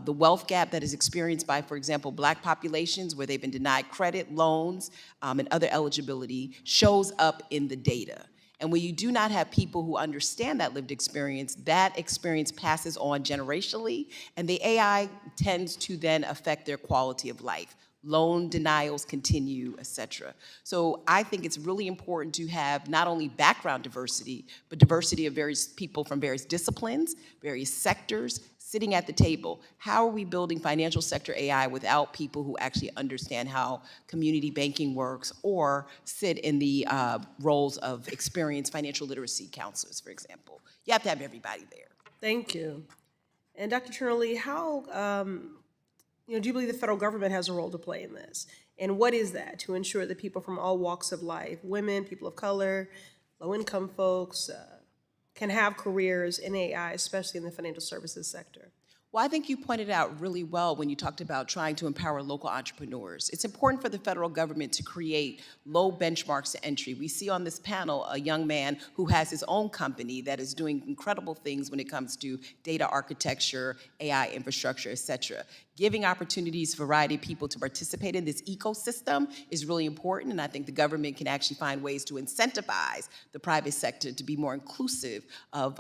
the wealth gap that is experienced by, for example, Black populations where they've been denied credit, loans, and other eligibility, shows up in the data. And when you do not have people who understand that lived experience, that experience passes on generationally, and the AI tends to then affect their quality of life. Loan denials continue, et cetera. So I think it's really important to have not only background diversity, but diversity of various people from various disciplines, various sectors, sitting at the table. How are we building financial sector AI without people who actually understand how community banking works or sit in the roles of experienced financial literacy counselors, for example? You have to have everybody there. Thank you. And Dr. Turner Lee, how do you believe the federal government has a role to play in this? And what is that to ensure that people from all walks of life, women, people of color, low-income folks, can have careers in AI, especially in the financial services sector? Well, I think you pointed out really well when you talked about trying to empower local entrepreneurs. It's important for the federal government to create low benchmarks to entry. We see on this panel a young man who has his own company that is doing incredible things when it comes to data architecture, AI infrastructure, et cetera. Giving opportunities for a variety of people to participate in this ecosystem is really important, and I think the government can actually find ways to incentivize the private sector to be more inclusive of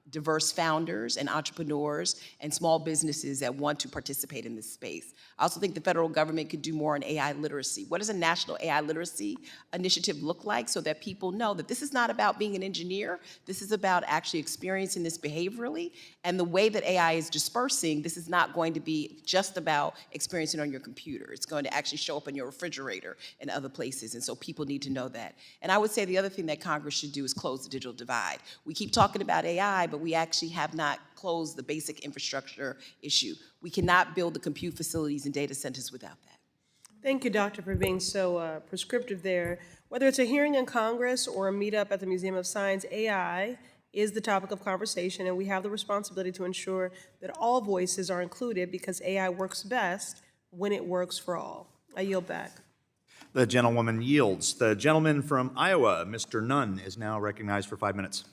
diverse founders and entrepreneurs and small businesses that want to participate in this space. I also think the federal government could do more on AI literacy. What does a national AI literacy initiative look like so that people know that this is not about being an engineer, this is about actually experiencing this behaviorally, and the way that AI is dispersing, this is not going to be just about experiencing on your computer. It's going to actually show up in your refrigerator and other places, and so people need to know that. And I would say the other thing that Congress should do is close the digital divide. We keep talking about AI, but we actually have not closed the basic infrastructure issue. We cannot build the compute facilities and data centers without that. Thank you, Doctor, for being so prescriptive there. Whether it's a hearing in Congress or a meetup at the Museum of Science, AI is the topic of conversation, and we have the responsibility to ensure that all voices are included because AI works best when it works for all. I yield back. The gentlewoman yields. The gentleman from Iowa, Mr. Nunn, is now recognized for 5 minutes.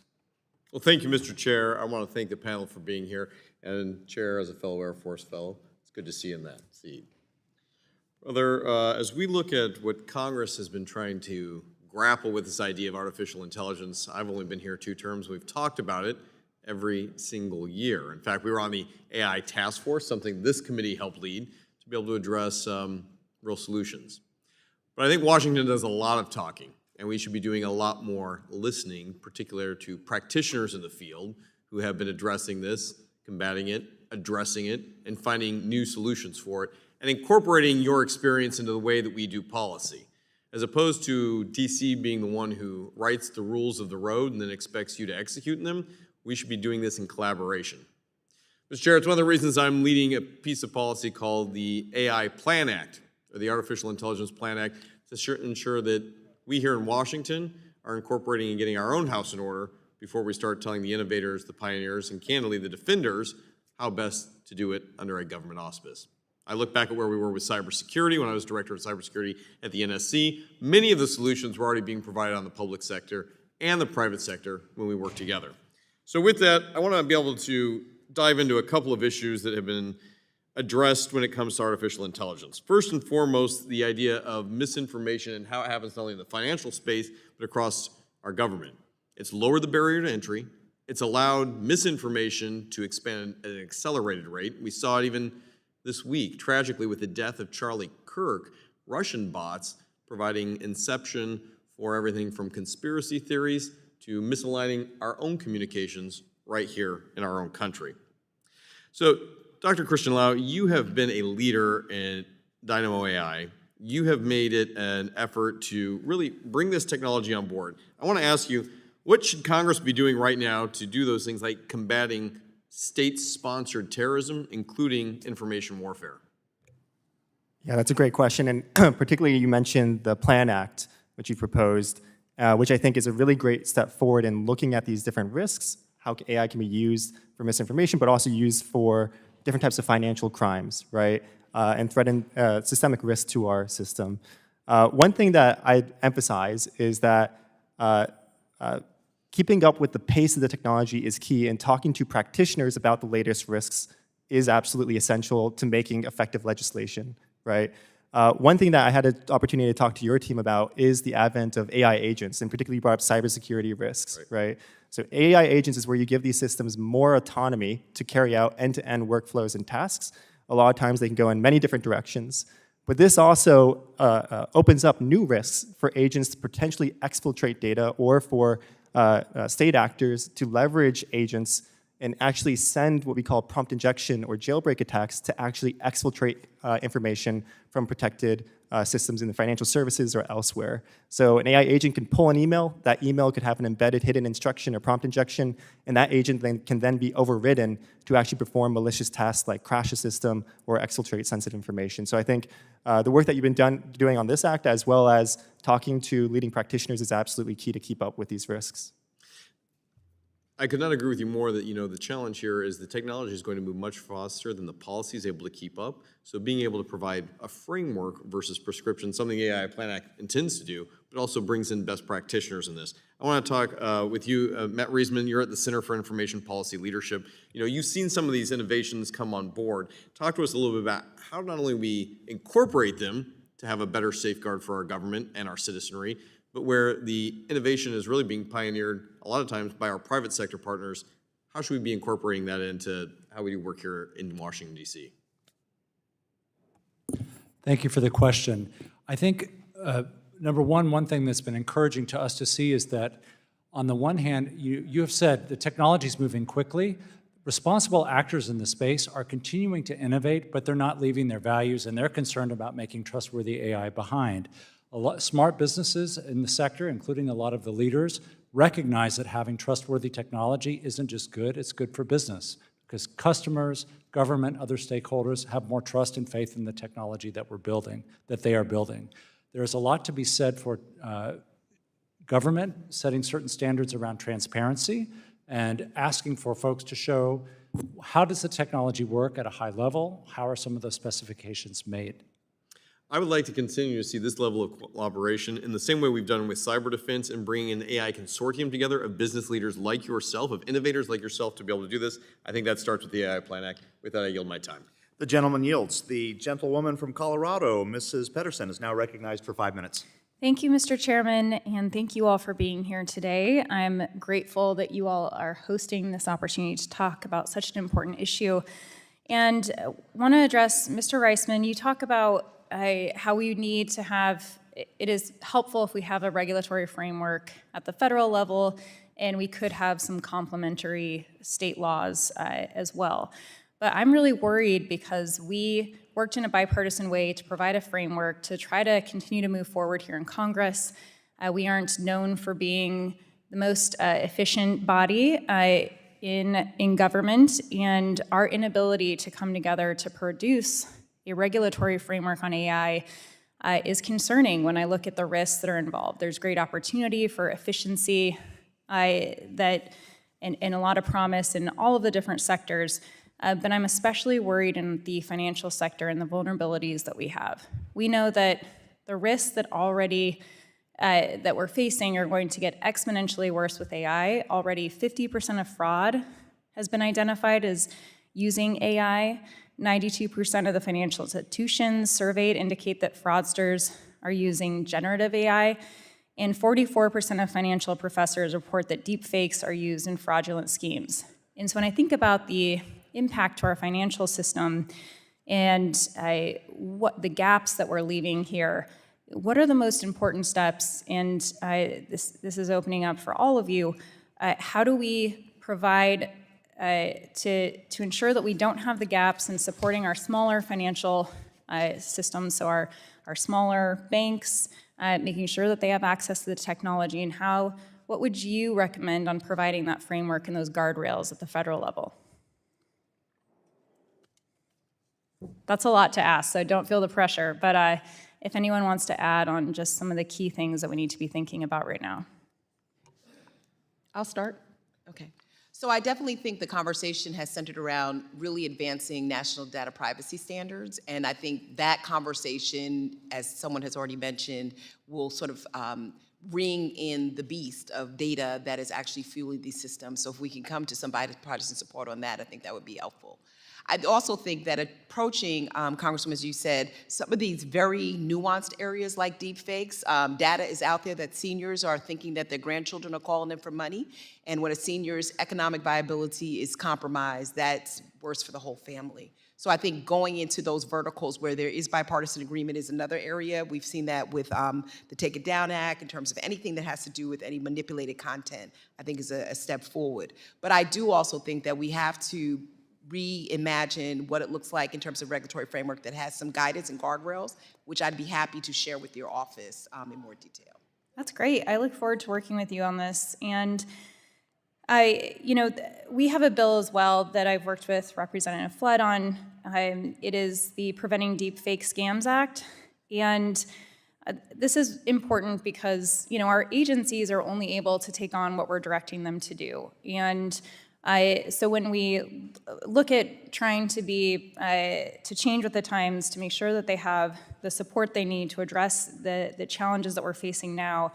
Well, thank you, Mr. Chair. I want to thank the panel for being here, and Chair, as a fellow Air Force fellow, it's good to see you in that seat. As we look at what Congress has been trying to grapple with this idea of artificial intelligence, I've only been here 2 terms. We've talked about it every single year. In fact, we were on the AI task force, something this committee helped lead, to be able to address real solutions. But I think Washington does a lot of talking, and we should be doing a lot more listening, particularly to practitioners in the field who have been addressing this, combating it, addressing it, and finding new solutions for it, and incorporating your experience into the way that we do policy. As opposed to DC being the one who writes the rules of the road and then expects you to execute them, we should be doing this in collaboration. Mr. Chair, it's one of the reasons I'm leading a piece of policy called the AI Plan Act, or the Artificial Intelligence Plan Act, to ensure that we here in Washington are incorporating and getting our own house in order before we start telling the innovators, the pioneers, and candidly the defenders how best to do it under a government auspice. I look back at where we were with cybersecurity when I was director of cybersecurity at the NSC. Many of the solutions were already being provided on the public sector and the private sector when we worked together. So with that, I want to be able to dive into a couple of issues that have been addressed when it comes to artificial intelligence. First and foremost, the idea of misinformation and how it happens not only in the financial space, but across our government. It's lowered the barrier to entry. It's allowed misinformation to expand at an accelerated rate. We saw it even this week, tragically, with the death of Charlie Kirk, Russian bots providing inception for everything from conspiracy theories to misaligning our own communications right here in our own country. So, Dr. Christian Laauo, you have been a leader in Dynamo AI. You have made it an effort to really bring this technology on board. I want to ask you, what should Congress be doing right now to do those things like combating state-sponsored terrorism, including information warfare? Yeah, that's a great question, and particularly you mentioned the PLAN Act, which you proposed, which I think is a really great step forward in looking at these different risks, how AI can be used for misinformation, but also used for different types of financial crimes, right, and threaten systemic risk to our system. One thing that I'd emphasize is that keeping up with the pace of the technology is key, and talking to practitioners about the latest risks is absolutely essential to making effective legislation, right? One thing that I had an opportunity to talk to your team about is the advent of AI agents, and particularly you brought up cybersecurity risks, right? So AI agents is where you give these systems more autonomy to carry out end-to-end workflows and tasks. A lot of times they can go in many different directions. But this also opens up new risks for agents to potentially exfiltrate data, or for state actors to leverage agents and actually send what we call prompt injection or jailbreak attacks to actually exfiltrate information from protected systems in the financial services or elsewhere. So an AI agent can pull an email, that email could have an embedded hidden instruction or prompt injection, and that agent then can be overridden to actually perform malicious tasks like crash a system or exfiltrate sensitive information. So I think the work that you've been doing on this act, as well as talking to leading practitioners, is absolutely key to keep up with these risks. I could not agree with you more that, the challenge here is the technology is going to move much faster than the policy is able to keep up. So being able to provide a framework versus prescription, something the AI Plan Act intends to do, but also brings in best practitioners in this. I want to talk with you, Matt Reeseman. You're at the Center for Information Policy Leadership. You've seen some of these innovations come on board. Talk to us a little bit about how not only we incorporate them to have a better safeguard for our government and our citizenry, but where the innovation is really being pioneered a lot of times by our private sector partners. How should we be incorporating that into how we do work here in Washington, D.C.? Thank you for the question. I think, number one thing that's been encouraging to us to see is that, on the one hand, you have said the technology is moving quickly. Responsible actors in the space are continuing to innovate, but they're not leaving their values, and they're concerned about making trustworthy AI behind. Smart businesses in the sector, including a lot of the leaders, recognize that having trustworthy technology isn't just good, it's good for business. because customers, government, other stakeholders have more trust and faith in the technology that we're building, that they are building. There's a lot to be said for government setting certain standards around transparency and asking for folks to show how does the technology work at a high level, how are some of those specifications made. I would like to continue to see this level of collaboration in the same way we've done with cyber defense and bringing an AI consortium together of business leaders like yourself, of innovators like yourself to be able to do this. I think that starts with the AI Plan Act. With that, I yield my time. The gentleman yields. The gentlewoman from Colorado, Mrs. Pedersen, is now recognized for 5 minutes. Thank you, Mr. Chairman, and thank you all for being here today. I'm grateful that you all are hosting this opportunity to talk about such an important issue. And I want to address, Mr. Reeseman, you talk about how we need to have, it is helpful if we have a regulatory framework at the federal level, and we could have some complementary state laws as well. But I'm really worried because we worked in a bipartisan way to provide a framework to try to continue to move forward here in Congress. We aren't known for being the most efficient body in government, and our inability to come together to produce a regulatory framework on AI is concerning when I look at the risks that are involved. There's great opportunity for efficiency and a lot of promise in all of the different sectors, but I'm especially worried in the financial sector and the vulnerabilities that we have. We know that the risks that already that we're facing are going to get exponentially worse with AI. Already 50% of fraud has been identified as using AI. 92% of the financial institutions surveyed indicate that fraudsters are using generative AI, and 44% of financial professors report that deepfakes are used in fraudulent schemes. And so when I think about the impact to our financial system and what the gaps that we're leaving here, what are the most important steps? And this is opening up for all of you. How do we provide to ensure that we don't have the gaps in supporting our smaller financial systems, so our smaller banks, making sure that they have access to the technology, and what would you recommend on providing that framework and those guardrails at the federal level? That's a lot to ask, so don't feel the pressure, but if anyone wants to add on just some of the key things that we need to be thinking about right now. I'll start. Okay. So I definitely think the conversation has centered around really advancing national data privacy standards, and I think that conversation, as someone has already mentioned, will sort of ring in the beast of data that is actually fueling these systems. So if we can come to some bipartisan support on that, I think that would be helpful. I also think that approaching, Congresswoman, as you said, some of these very nuanced areas like deepfakes, data is out there that seniors are thinking that their grandchildren are calling them for money, and when a senior's economic viability is compromised, that's worse for the whole family. So I think going into those verticals where there is bipartisan agreement is another area. We've seen that with the Take It Down Act in terms of anything that has to do with any manipulated content, I think is a step forward. But I do also think that we have to reimagine what it looks like in terms of regulatory framework that has some guidance and guardrails, which I'd be happy to share with your office in more detail. That's great. I look forward to working with you on this. And we have a bill as well that I've worked with Representative Flood on. It is the Preventing Deepfake Scams Act. And this is important because, our agencies are only able to take on what we're directing them to do. And so when we look at trying to change with the times, to make sure that they have the support they need to address the challenges that we're facing now,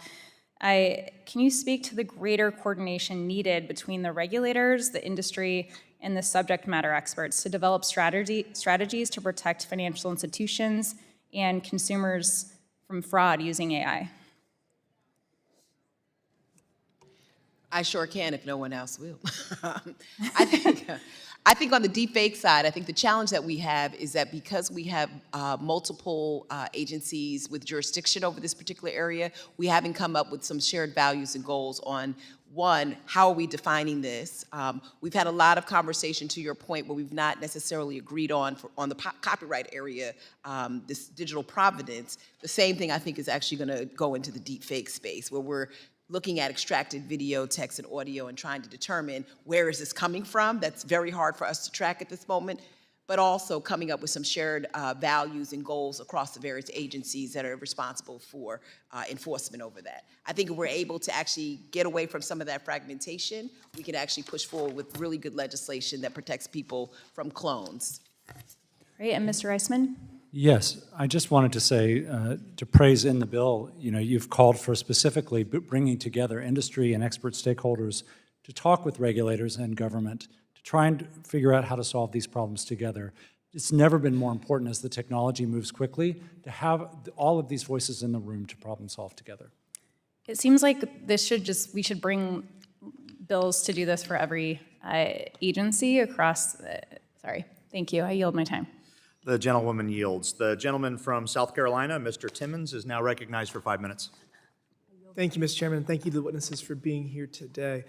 can you speak to the greater coordination needed between the regulators, the industry, and the subject matter experts to develop strategies to protect financial institutions and consumers from fraud using AI? I sure can if no one else will. I think on the deepfake side, I think the challenge that we have is that because we have multiple agencies with jurisdiction over this particular area, we haven't come up with some shared values and goals on, one, how are we defining this? We've had a lot of conversation, to your point, where we've not necessarily agreed on the copyright area, this digital provenance. The same thing I think is actually going to go into the deepfake space, where we're looking at extracted video, text, and audio and trying to determine where is this coming from. That's very hard for us to track at this moment, but also coming up with some shared values and goals across the various agencies that are responsible for enforcement over that. I think if we're able to actually get away from some of that fragmentation, we can actually push forward with really good legislation that protects people from clones. Right, and Mr. Reisman? Yes, I just wanted to say, to praise in the bill, you've called for specifically bringing together industry and expert stakeholders to talk with regulators and government to try and figure out how to solve these problems together. It's never been more important as the technology moves quickly to have all of these voices in the room to problem solve together. It seems like we should bring bills to do this for every agency across, sorry, thank you, I yield my time. The gentlewoman yields. The gentleman from South Carolina, Mr. Timmons, is now recognized for 5 minutes. Thank you, Mr. Chairman, and thank you to the witnesses for being here today.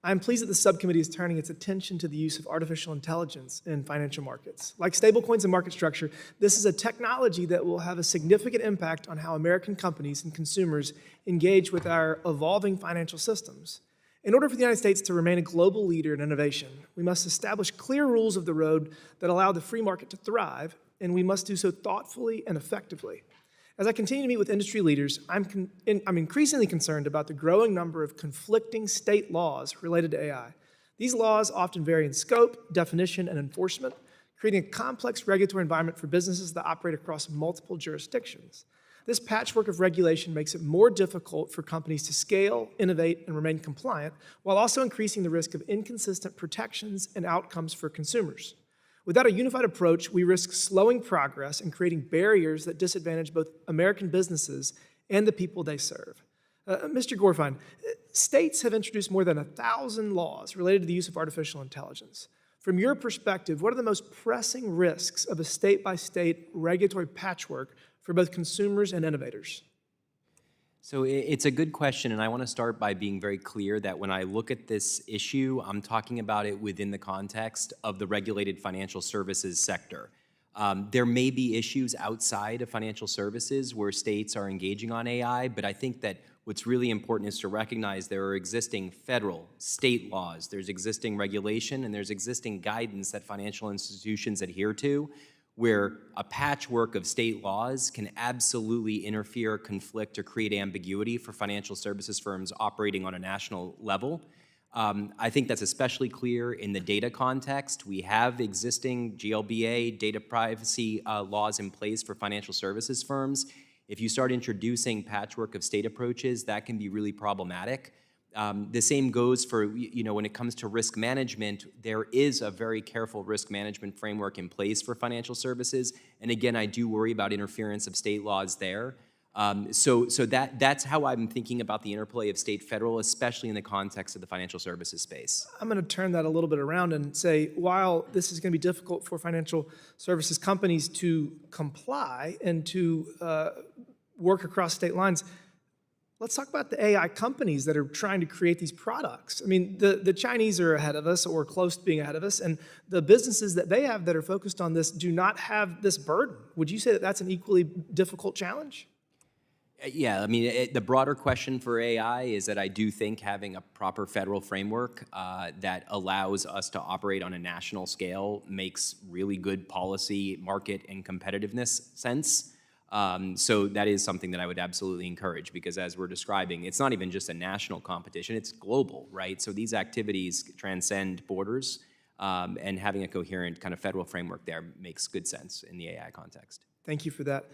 I'm pleased that the subcommittee is turning its attention to the use of artificial intelligence in financial markets. Like stablecoins and market structure, this is a technology that will have a significant impact on how American companies and consumers engage with our evolving financial systems. In order for the United States to remain a global leader in innovation, we must establish clear rules of the road that allow the free market to thrive, and we must do so thoughtfully and effectively. As I continue to meet with industry leaders, I'm increasingly concerned about the growing number of conflicting state laws related to AI. These laws often vary in scope, definition, and enforcement, creating a complex regulatory environment for businesses that operate across multiple jurisdictions. This patchwork of regulation makes it more difficult for companies to scale, innovate, and remain compliant, while also increasing the risk of inconsistent protections and outcomes for consumers. Without a unified approach, we risk slowing progress and creating barriers that disadvantage both American businesses and the people they serve. Mr. Gorfine, states have introduced more than 1,000 laws related to the use of artificial intelligence. From your perspective, what are the most pressing risks of a state-by-state regulatory patchwork for both consumers and innovators? So it's a good question, and I want to start by being very clear that when I look at this issue, I'm talking about it within the context of the regulated financial services sector. There may be issues outside of financial services where states are engaging on AI, but I think that what's really important is to recognize there are existing federal, state laws, there's existing regulation, and there's existing guidance that financial institutions adhere to, where a patchwork of state laws can absolutely interfere, conflict, or create ambiguity for financial services firms operating on a national level. I think that's especially clear in the data context. We have existing GLBA data privacy laws in place for financial services firms. If you start introducing patchwork of state approaches, that can be really problematic. The same goes for, when it comes to risk management, there is a very careful risk management framework in place for financial services. And again, I do worry about interference of state laws there. So that's how I'm thinking about the interplay of state federal, especially in the context of the financial services space. I'm going to turn that a little bit around and say, while this is going to be difficult for financial services companies to comply and to work across state lines, let's talk about the AI companies that are trying to create these products. I mean, the Chinese are ahead of us or close to being ahead of us, and the businesses that they have that are focused on this do not have this burden. Would you say that that's an equally difficult challenge? Yeah, I mean, the broader question for AI is that I do think having a proper federal framework that allows us to operate on a national scale makes really good policy, market, and competitiveness sense. So that is something that I would absolutely encourage, because as we're describing, it's not even just a national competition, it's global, right? So these activities transcend borders, and having a coherent kind of federal framework there makes good sense in the AI context. Thank you for that.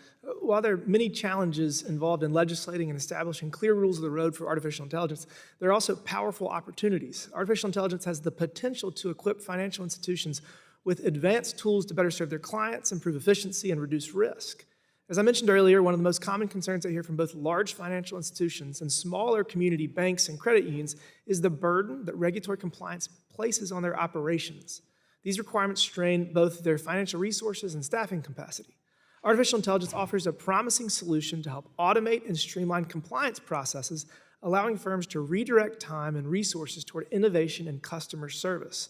While there are many challenges involved in legislating and establishing clear rules of the road for artificial intelligence, there are also powerful opportunities. Artificial intelligence has the potential to equip financial institutions with advanced tools to better serve their clients, improve efficiency, and reduce risk. As I mentioned earlier, one of the most common concerns I hear from both large financial institutions and smaller community banks and credit unions is the burden that regulatory compliance places on their operations. These requirements strain both their financial resources and staffing capacity. Artificial intelligence offers a promising solution to help automate and streamline compliance processes, allowing firms to redirect time and resources toward innovation and customer service.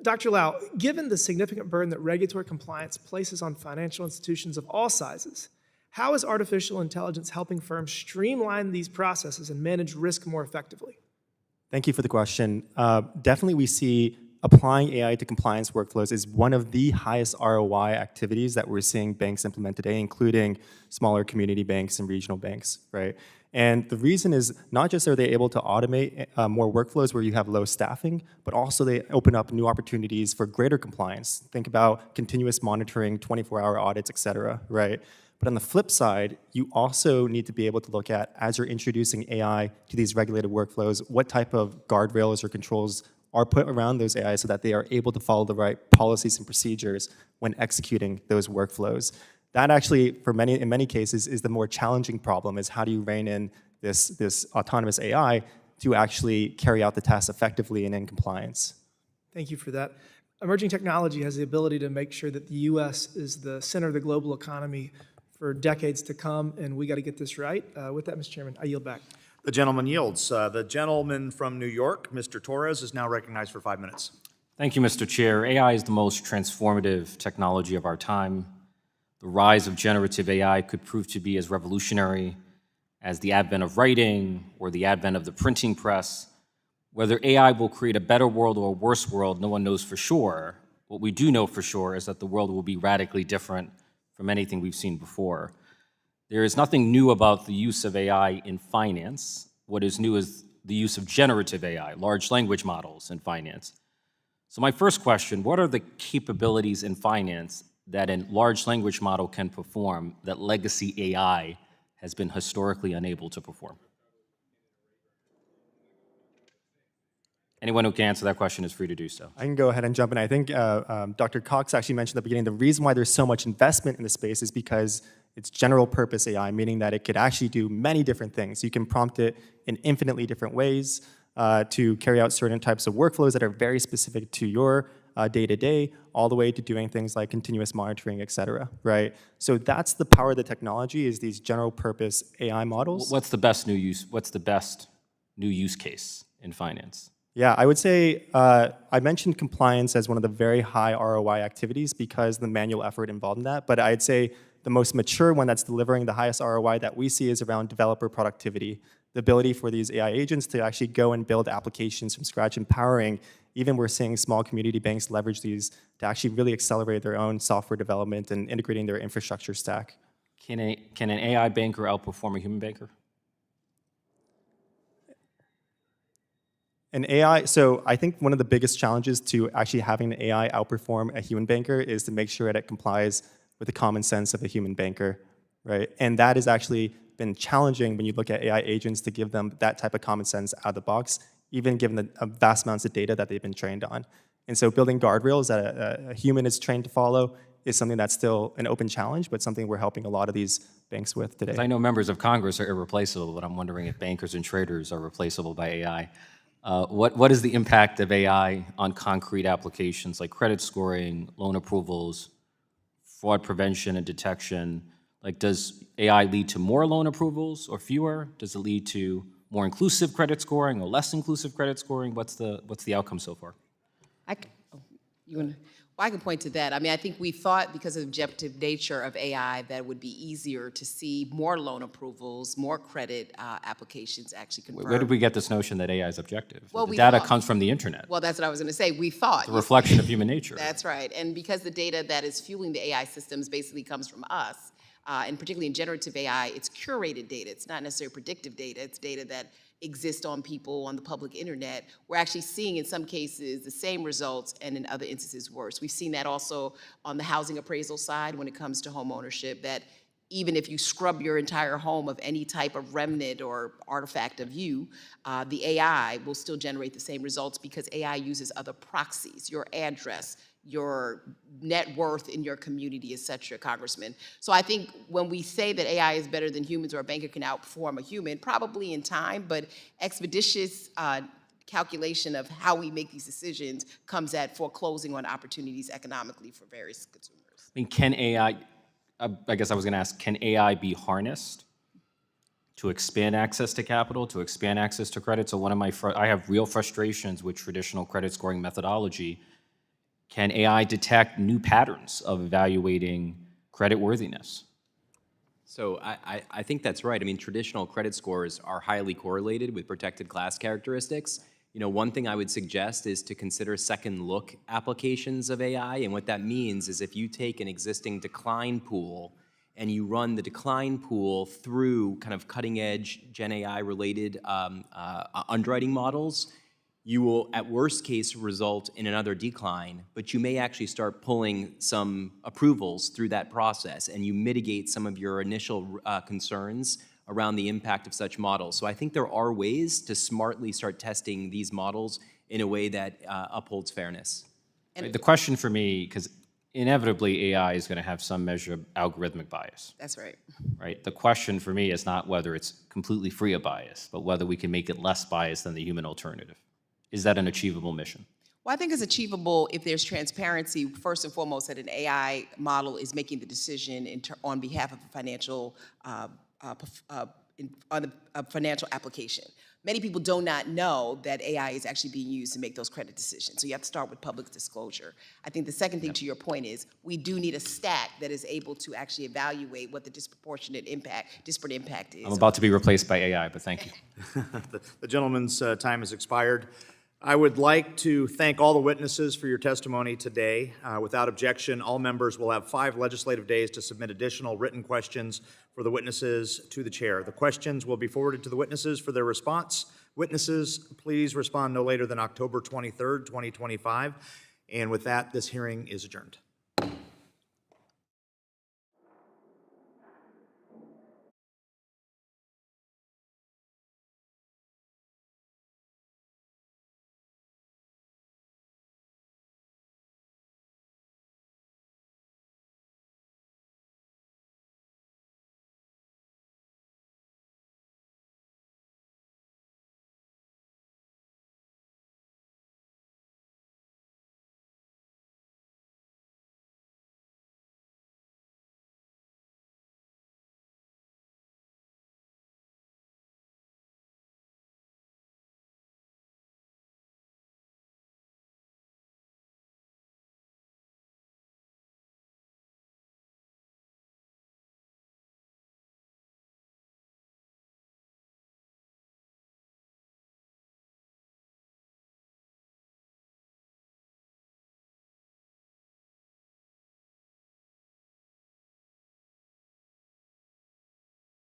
Dr. Laauo, given the significant burden that regulatory compliance places on financial institutions of all sizes, How is artificial intelligence helping firms streamline these processes and manage risk more effectively? Thank you for the question. Definitely we see applying AI to compliance workflows is one of the highest ROI activities that we're seeing banks implement today, including smaller community banks and regional banks, right? And the reason is not just are they able to automate more workflows where you have low staffing, but also they open up new opportunities for greater compliance. Think about continuous monitoring, 24-hour audits, et cetera, right? But on the flip side, you also need to be able to look at, as you're introducing AI to these regulated workflows, what type of guardrails or controls are put around those AI so that they are able to follow the right policies and procedures when executing those workflows. That actually, in many cases, is the more challenging problem, is how do you rein in this autonomous AI to actually carry out the task effectively and in compliance. Thank you for that. Emerging technology has the ability to make sure that the U.S. is the center of the global economy for decades to come, and we got to get this right. With that, Mr. Chairman, I yield back. The gentleman yields. The gentleman from New York, Mr. Torres, is now recognized for 5 minutes. Thank you, Mr. Chair. AI is the most transformative technology of our time. The rise of generative AI could prove to be as revolutionary as the advent of writing or the advent of the printing press. Whether AI will create a better world or a worse world, no one knows for sure. What we do know for sure is that the world will be radically different from anything we've seen before. There is nothing new about the use of AI in finance. What is new is the use of generative AI, large language models in finance. So my first question, what are the capabilities in finance that a large language model can perform that legacy AI has been historically unable to perform? Anyone who can answer that question is free to do so. I can go ahead and jump in. I think Dr. Cox actually mentioned at the beginning, the reason why there's so much investment in the space is because it's general purpose AI, meaning that it could actually do many different things. You can prompt it in infinitely different ways to carry out certain types of workflows that are very specific to your day-to-day, all the way to doing things like continuous monitoring, et cetera, right? So that's the power of the technology, is these general purpose AI models. What's the best new use case in finance? Yeah, I would say I mentioned compliance as one of the very high ROI activities because the manual effort involved in that, but I'd say the most mature one that's delivering the highest ROI that we see is around developer productivity. The ability for these AI agents to actually go and build applications from scratch, empowering. Even we're seeing small community banks leverage these to actually really accelerate their own software development and integrating their infrastructure stack. Can an AI banker outperform a human banker? An AI, so I think one of the biggest challenges to actually having an AI outperform a human banker is to make sure that it complies with the common sense of a human banker, right? And that has actually been challenging when you look at AI agents to give them that type of common sense out of the box, even given the vast amounts of data that they've been trained on. And so building guardrails that a human is trained to follow is something that's still an open challenge, but something we're helping a lot of these banks with today. I know members of Congress are irreplaceable, but I'm wondering if bankers and traders are replaceable by AI. What is the impact of AI on concrete applications like credit scoring, loan approvals, fraud prevention and detection? Like, does AI lead to more loan approvals or fewer? Does it lead to more inclusive credit scoring or less inclusive credit scoring? What's the outcome so far? I can point to that. I mean, I think we thought because of the objective nature of AI that it would be easier to see more loan approvals, more credit applications actually confirmed. Where did we get this notion that AI is objective? Well, the data comes from the internet. Well, that's what I was going to say. We thought. It's a reflection of human nature. That's right. And because the data that is fueling the AI systems basically comes from us, and particularly in generative AI, it's curated data. It's not necessarily predictive data. It's data that exist on people on the public internet. We're actually seeing in some cases the same results and in other instances worse. We've seen that also on the housing appraisal side when it comes to home ownership, that even if you scrub your entire home of any type of remnant or artifact of you, the AI will still generate the same results because AI uses other proxies, your address, your net worth in your community, et cetera, Congressman. So I think when we say that AI is better than humans or a banker can outperform a human, probably in time, but expeditious calculation of how we make these decisions comes at foreclosing on opportunities economically for various consumers. I mean, can AI, I guess I was going to ask, can AI be harnessed to expand access to capital, to expand access to credit? So I have real frustrations with traditional credit scoring methodology. Can AI detect new patterns of evaluating creditworthiness? So I think that's right. I mean, traditional credit scores are highly correlated with protected class characteristics. You know, one thing I would suggest is to consider second look applications of AI. And what that means is if you take an existing decline pool and you run the decline pool through kind of cutting edge Gen AI related underwriting models, you will, at worst case, result in another decline, but you may actually start pulling some approvals through that process, and you mitigate some of your initial concerns around the impact of such models. So I think there are ways to smartly start testing these models in a way that upholds fairness. The question for me, because inevitably AI is going to have some measure of algorithmic bias, That's right. right? The question for me is not whether it's completely free of bias, but whether we can make it less biased than the human alternative. Is that an achievable mission? Well, I think it's achievable if there's transparency, first and foremost, that an AI model is making the decision on behalf of a financial, on a financial application. Many people do not know that AI is actually being used to make those credit decisions. So you have to start with public disclosure. I think the second thing to your point is we do need a stack that is able to actually evaluate what the disparate impact is. I'm about to be replaced by AI, but thank you. The gentleman's time has expired. I would like to thank all the witnesses for your testimony today. Without objection, all members will have 5 legislative days to submit additional written questions for the witnesses to the chair. The questions will be forwarded to the witnesses for their response. Witnesses, please respond no later than October 23rd, 2025. And with that, this hearing is adjourned.